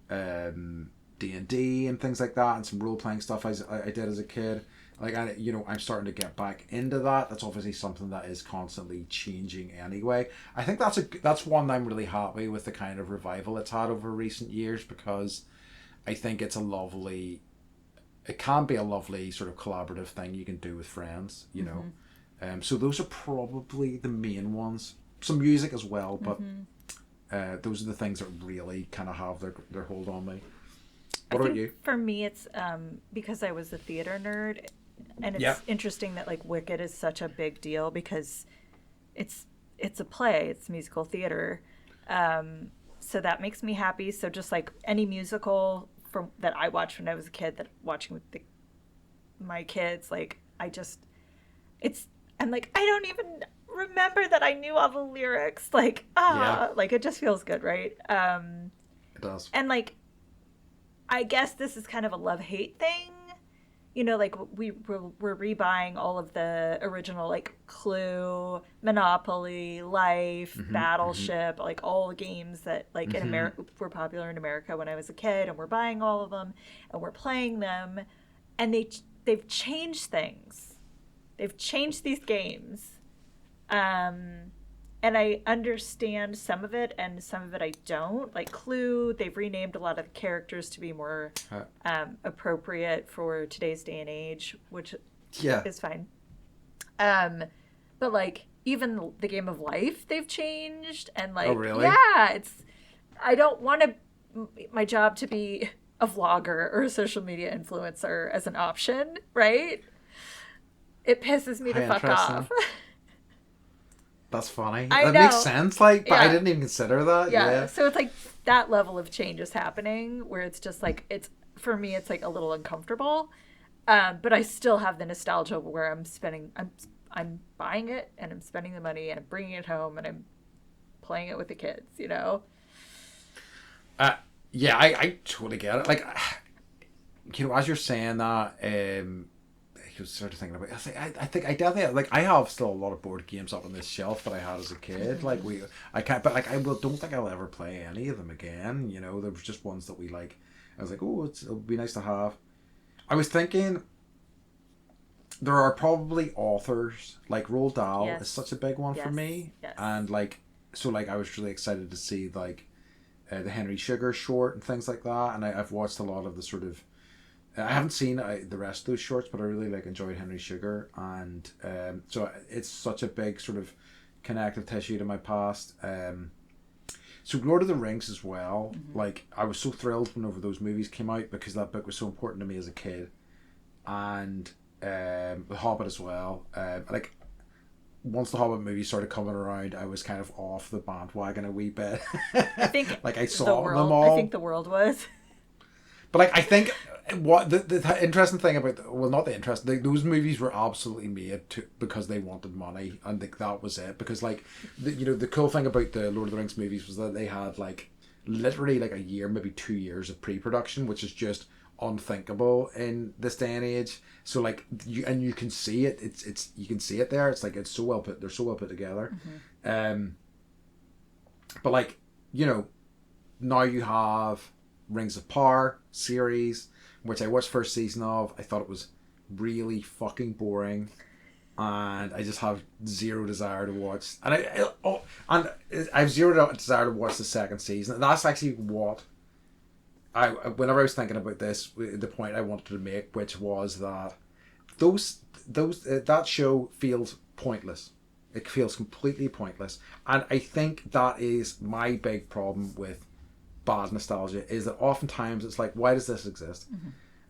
D&D and things like that, and some role playing stuff I did as a kid. Like, I, you know, I'm starting to get back into that. That's obviously something that is constantly changing anyway. I think that's one I'm really happy with, the kind of revival it's had over recent years, because I think it can be a lovely sort of collaborative thing you can do with friends, you know. So those are probably the main ones. Some music as well, but those are the things that really kind of have their hold on me. What about you? For me, it's because I was a theater nerd, and it's interesting that like Wicked is such a big deal because it's a play, it's musical theater, so that makes me happy. So just like any musical from that I watched when I was a kid, that watching with my kids, like I'm like, I don't even remember that I knew all the lyrics, like like it just feels good, right? It does. And like, I guess this is kind of a love-hate thing. You know, like we're rebuying all of the original, like Clue, Monopoly, Life, Battleship, like all the games that like in America were popular in America when I was a kid, and we're buying all of them and we're playing them, and they've changed things. They've changed these games. And I understand some of it, and some of it I don't. Like Clue, they've renamed a lot of the characters to be more appropriate for today's day and age, which is fine. But like even the game of Life, they've changed, and like, oh, really? Yeah, I don't want my job to be a vlogger or a social media influencer as an option, right? It pisses me to fuck off. That's funny. I that know. Makes sense, like, but I didn't even consider that. Yeah. So it's like that level of change is happening where it's just like, for me, it's like a little uncomfortable. But I still have the nostalgia where I'm buying it, and I'm spending the money, and I'm bringing it home, and I'm playing it with the kids, you know? Yeah, I totally get it. Like, you know, as you're saying that, I was sort of thinking about it. I think I definitely, like, I have still a lot of board games up on this shelf that I had as a kid. Like I can't, but like don't think I'll ever play any of them again. You know, there was just ones that we like. I was like, oh, it'll be nice to have. I was thinking there are probably authors like Roald Dahl is such a big one for me, and like so like I was really excited to see like the Henry Sugar short and things like that, and I've watched a lot of the sort of. I haven't seen the rest of those shorts, but I really like enjoyed Henry Sugar, and so it's such a big sort of connective tissue to my past. So Lord of the Rings as well. Like, I was so thrilled whenever those movies came out, because that book was so important to me as a kid, and The Hobbit as well. Like, once the Hobbit movies started coming around, I was kind of off the bandwagon a wee bit. I think like I saw them all. I think the world was. But like I think what the interesting thing about not the interest those movies were absolutely made because they wanted money, and that was it. Because like the cool thing about the Lord of the Rings movies was that they had like literally like a year, maybe 2 years of pre-production, which is just unthinkable in this day and age. So like you can see it. It's you can see it there. It's like it's so well put. They're so well put together. But like now you have Rings of Power series, which I watched first season of. I thought it was really fucking boring, and I just have zero desire to watch. And I have zero desire to watch the second season. And that's actually what whenever I was thinking about this, the point I wanted to make, which was that that show feels pointless. It feels completely pointless, and I think that is my big problem with bad nostalgia, is that oftentimes it's like, why does this exist?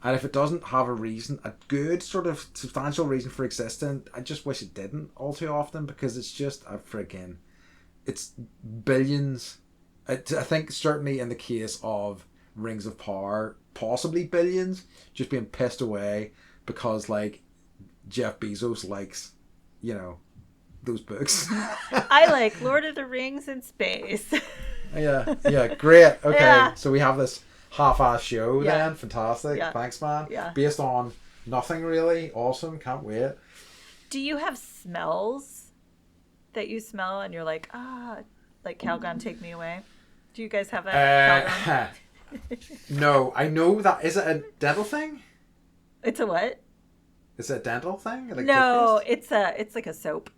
And if it doesn't have a reason, a good sort of substantial reason for existing, I just wish it didn't all too often, because it's just it's billions. I think certainly in the case of Rings of Power, possibly billions just being pissed away because like Jeff Bezos likes those books. I like Lord of the Rings in space. yeah, great. Okay, Yeah. So we have this half-ass show then. Fantastic. Yeah. Thanks, man. Yeah. Based on nothing really. Awesome. Can't wait. Do you have smells that you smell and you're like, like Calgon, take me away? Do you guys have that? Calgon? No, I know that. Is it a dental thing? It's a what? Is it a dental thing? Like no, toothpaste? it's like a soap.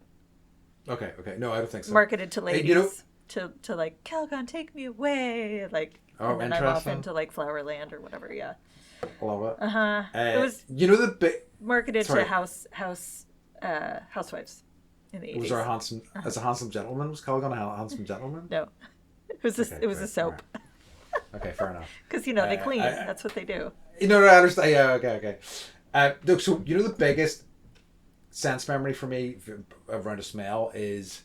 Okay. No, I don't think so. Marketed to ladies. Hey, to like, Calgon, take me away. Like, oh, and then I'm off interesting. into like Flowerland or whatever. Yeah. I love it. It was the bit marketed Sorry. to housewives in the 80s. Was there a handsome as a handsome gentleman? Was Calgon a handsome gentleman? No, it was a soap. Right. Okay, fair enough. Because they clean. That's what they do. I understand. Yeah, okay. Look, so the biggest sense memory for me around a smell is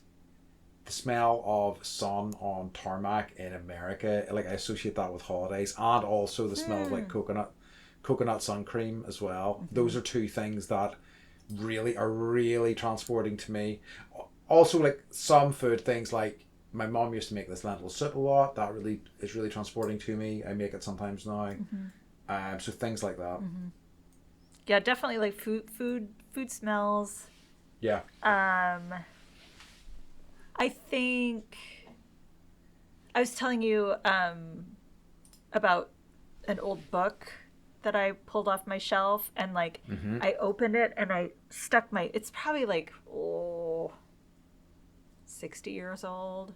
the smell of sun on tarmac in America. Like I associate that with holidays, and also the smell of like coconut sun cream as well. Mm-hmm. Those are two things that are really transporting to me. Also, like some food things, like my mom used to make this lentil soup a lot. That really is really transporting to me. I make it sometimes now. Mm-hmm. So things like that. Mm-hmm. Yeah, definitely like food smells. Yeah. I think I was telling you about an old book that I pulled off my shelf, and like I opened it and I stuck it's probably like 60 years old.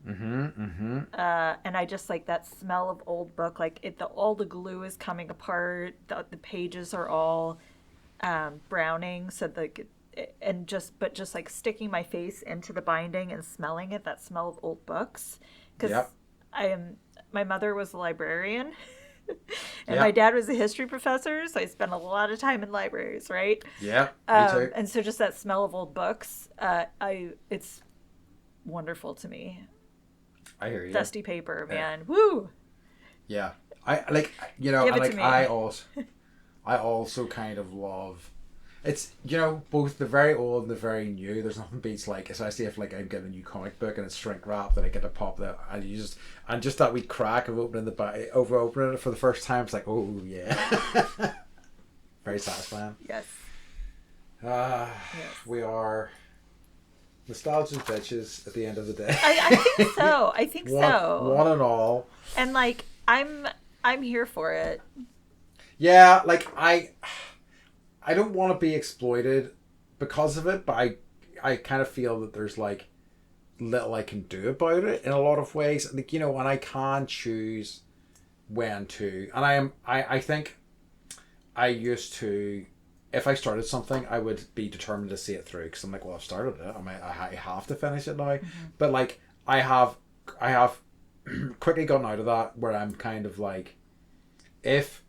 And I just like that smell of old book, like all the glue is coming apart, the pages are all browning, so just like sticking my face into the binding and smelling it, that smell of old books, because my mother was a librarian. And my dad was a history professor, so I spent a lot of time in libraries, right? Yeah, me too. And so just that smell of old books, it's wonderful to me. I hear you. Dusty paper, man. Woo! Yeah. I like, Give it and like to me. I also kind of love, it's, both the very old and the very new. There's nothing beats, like, especially if like I'm getting a new comic book and it's shrink wrapped, that I get to pop that, and just that wee crack of opening opening it for the first time. It's like, oh yeah. Very satisfying. Yes. Yes. We are nostalgic bitches at the end of the day. I think so. I think so. One and all. And like I'm here for it. Yeah, like I don't want to be exploited because of it, but I kind of feel that there's like little I can do about it in a lot of ways. Like, and I can choose when to. And I think I used to, if I started something, I would be determined to see it through, because I'm like, well, I've started it. I have to finish it now. Mm-hmm. But like I have quickly gotten out of that, where I'm kind of like, if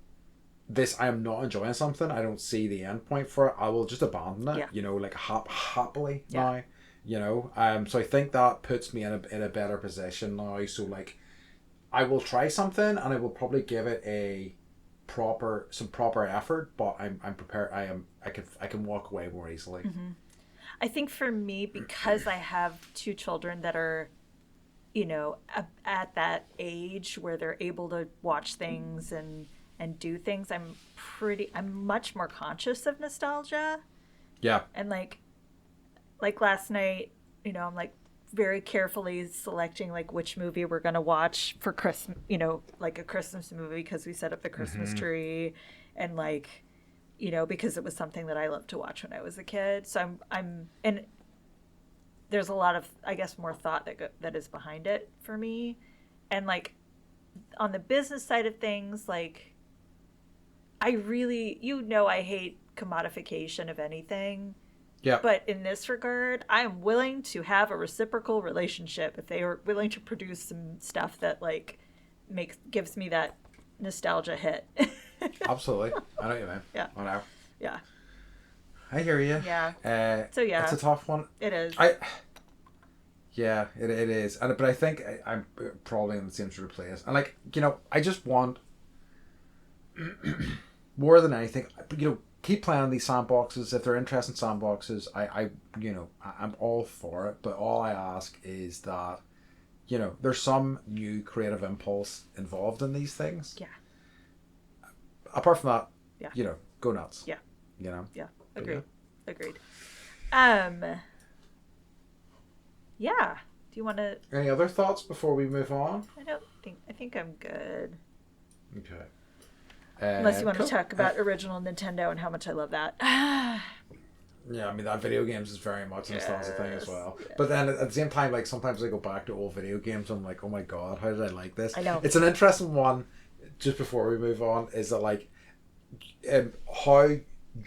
I am not enjoying something, I don't see the end point for it, I will just abandon it. Yeah. Like happily now. So I think that puts me in a better position now. So like, I will try something and I will probably give it a some proper effort, but I'm prepared. I can walk away more easily. I think for me, because I have two children that are, at that age where they're able to watch things and do things, I'm much more conscious of nostalgia. Yeah. And like last night, I'm like very carefully selecting like which movie we're going to watch for Christmas, like a Christmas movie, because we set up the Christmas tree, and like, because it was something that I loved to watch when I was a kid. So and there's a lot of, I guess, more thought that is behind it for me. And like on the business side of things, like I really, I hate commodification of anything. Yeah. But in this regard, I am willing to have a reciprocal relationship if they are willing to produce some stuff that like gives me that nostalgia hit. Absolutely. I know what you mean. Yeah. I know. Yeah. I hear you. Yeah. So yeah, it's a tough one. It is. Yeah, it is. But I think I'm probably in the same sort of place. And like, I just want more than anything, keep playing these sandboxes. If they're interesting sandboxes, I'm all for it. But all I ask is that, there's some new creative impulse involved in these things. Yeah. Apart from that, yeah, go nuts. Yeah. Yeah. Agreed. Yeah. Agreed. Yeah. Do you want to? Any other thoughts before we move on? I think I'm good. Okay. Unless you want cool. to talk about original Nintendo and how much I love that. Yeah, I mean, that video games is very much a nostalgia thing as well. Yes. But then at the same time, like, sometimes I go back to old video games and I'm like, oh my god, how did I like this? I know. It's an interesting one, just before we move on, is that like, how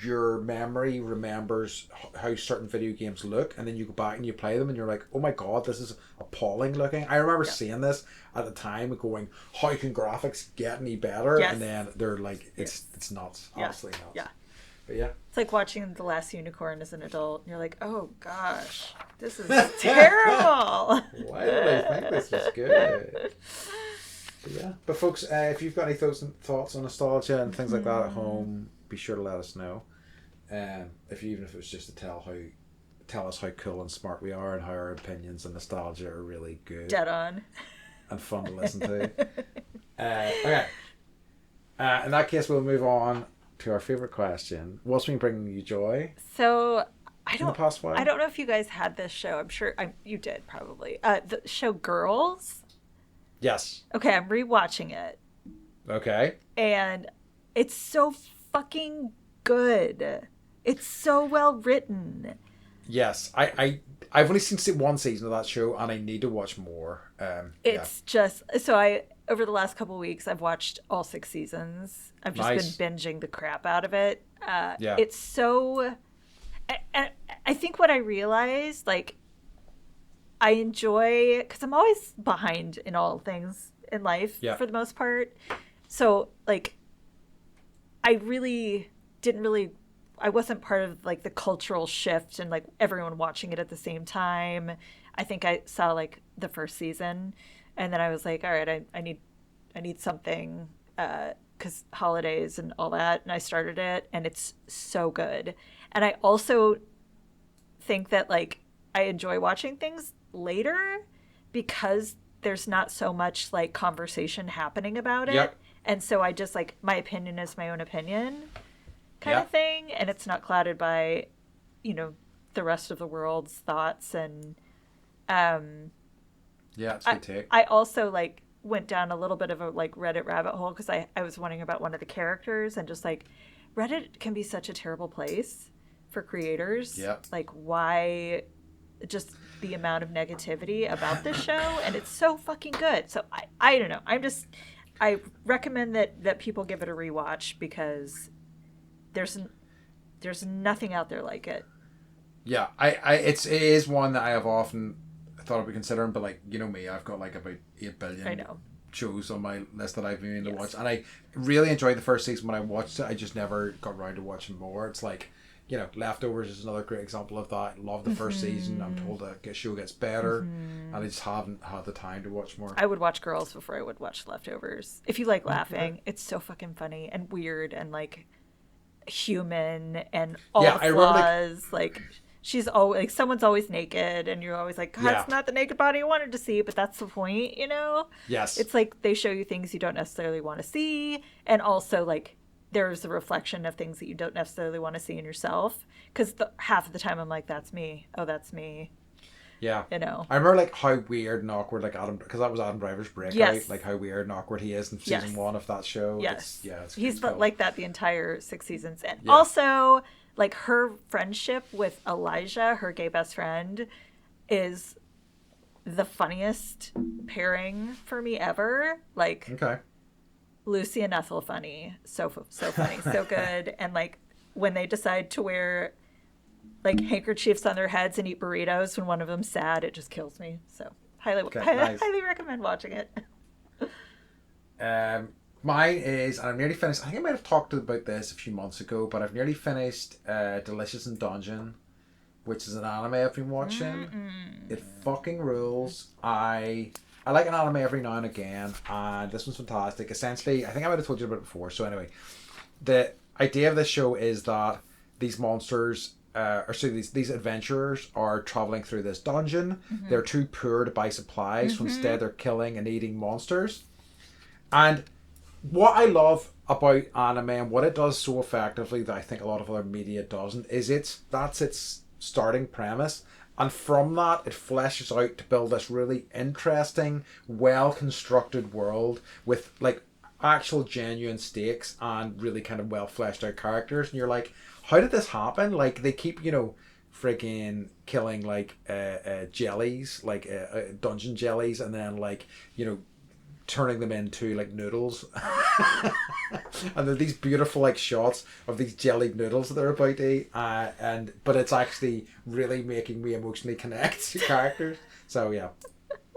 your memory remembers how certain video games look, and then you go back and you play them and you're like, oh my god, this is appalling looking. I remember seeing this at the time going, how can graphics get any better? Yes. And then they're like, it's nuts. Absolutely nuts. Yeah. But yeah. It's like watching The Last Unicorn as an adult and you're like, oh gosh, this is terrible. Why did I think this was good? But yeah. But folks, if you've got any thoughts on nostalgia and things like that at home, be sure to let us know. Even if it was just to tell us how cool and smart we are and how our opinions and nostalgia are really good. Dead on. And fun to listen to. Okay. In that case, we'll move on to our favorite question. What's been bringing you joy? So in the past while? I don't know if you guys had this show. I'm sure you did probably. The show Girls. Yes. Okay, I'm rewatching it. Okay. And it's so fucking good. It's so well written. Yes, I've only seen one season of that show, and I need to watch more. It's just so over the last couple of weeks I've watched all 6 seasons. I've just been binging the crap out of it. It's so. I think what I realized, like, I enjoy, because I'm always behind in all things in life for the most part. So like, I wasn't part of like the cultural shift and like everyone watching it at the same time. I think I saw like the first season and then I was like, all right, I need something, because holidays and all that. And I started it and it's so good. And I also think that like I enjoy watching things later because there's not so much like conversation happening about it. Yep. And so I just like, my opinion is my own opinion kind of thing. And it's not clouded by, the rest of the world's thoughts. And it's a good take. I also like went down a little bit of a like Reddit rabbit hole because I was wondering about one of the characters and just like Reddit can be such a terrible place for creators. Yeah. Like why just the amount of negativity about this show, and it's so fucking good. So I don't know. I recommend that people give it a rewatch because there's nothing out there like it. Yeah, it is one that I have often thought about considering, but like, me, I've got like about 8 billion shows on my list that I've been meaning to watch, and I really enjoyed the first season when I watched it. I just never got around to watching more. It's like, you know, Leftovers is another great example of that. Love the first season. I'm told the show gets better, and I just haven't had the time to watch more. I would watch Girls before I would watch Leftovers. If you like laughing, it's so fucking funny and weird and like human and all the flaws. Like she's always like someone's always naked, and you're always like, God, it's not the naked body you wanted to see, but that's the point, you know? Yes. It's like they show you things you don't necessarily want to see, and also like there's a reflection of things that you don't necessarily want to see in yourself. Because half of the time I'm like, that's me. Oh, that's me. Yeah. You know. I remember like how weird and awkward like Adam, because that was Adam Driver's breakout. Yes. Like how weird and awkward he is in season 1 of that show. Yes. It's he's like that the entire 6 seasons. And yeah. Also, like her friendship with Elijah, her gay best friend, is the funniest pairing for me ever. Like, okay. Lucy and Ethel funny. So funny. So good. And like when they decide to wear like handkerchiefs on their heads and eat burritos when one of them's sad, it just kills me. So highly recommend watching it. Mine is, and I'm nearly finished. I think I might have talked about this a few months ago, but I've nearly finished Delicious in Dungeon, which is an anime I've been watching. It fucking rules. I like an anime every now and again, and this one's fantastic. Essentially, I think I might have told you about it before. So anyway, the idea of this show is that these monsters, these adventurers are traveling through this dungeon. They're too poor to buy supplies, so instead they're killing and eating monsters. And what I love about anime and what it does so effectively that I think a lot of other media doesn't is that's its starting premise. And from that, it fleshes out to build this really interesting, well-constructed world with like actual genuine stakes and really kind of well-fleshed out characters. And you're like, how did this happen? Like they keep, you know, freaking killing like jellies, like dungeon jellies, and then like, you know, turning them into like noodles. And there are these beautiful like shots of these jellied noodles that they're about to eat, but it's actually really making me emotionally connect to characters. So yeah,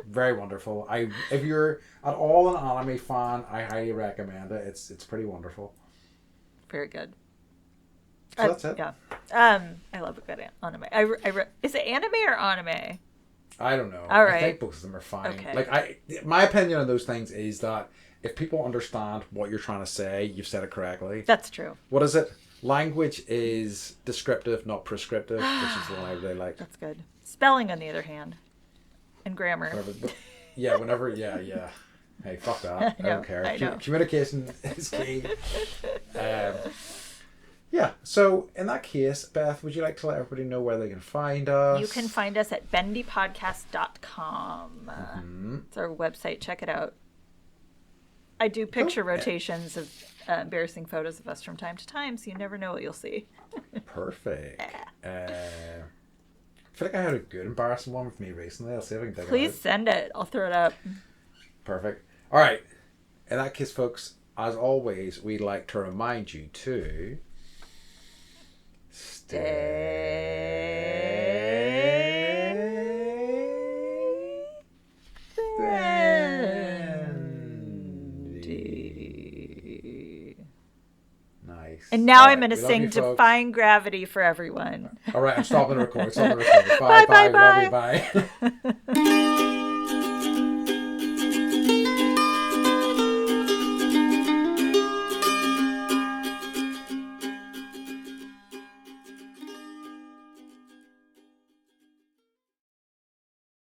very wonderful. If you're at all an anime fan, I highly recommend it. It's pretty wonderful. Very good. So that's it. Yeah. I love a good anime. Is it anime or anime? I don't know. All right. I think both of them are fine. Okay. Like my opinion on those things is that if people understand what you're trying to say, you've said it correctly. That's true. What is it? Language is descriptive, not prescriptive, which is the one I really like. That's good. Spelling, on the other hand, and grammar. Yeah. Hey, fuck that. I don't care. I know. Communication is key. Yeah, so in that case, Beth, would you like to let everybody know where they can find us? You can find us at bendypodcast.com. It's our website. Check it out. I do picture rotations of embarrassing photos of us from time to time, so you never know what you'll see. Perfect. I feel like I had a good embarrassing one with me recently. I'll see if I can dig it out. Please send it. I'll throw it up. Perfect. All right. In that case, folks, as always, we'd like to remind you to... Nice. And now I'm going to sing Defying Gravity for everyone. All right, I'm stopping the recording. Bye. Love you, bye.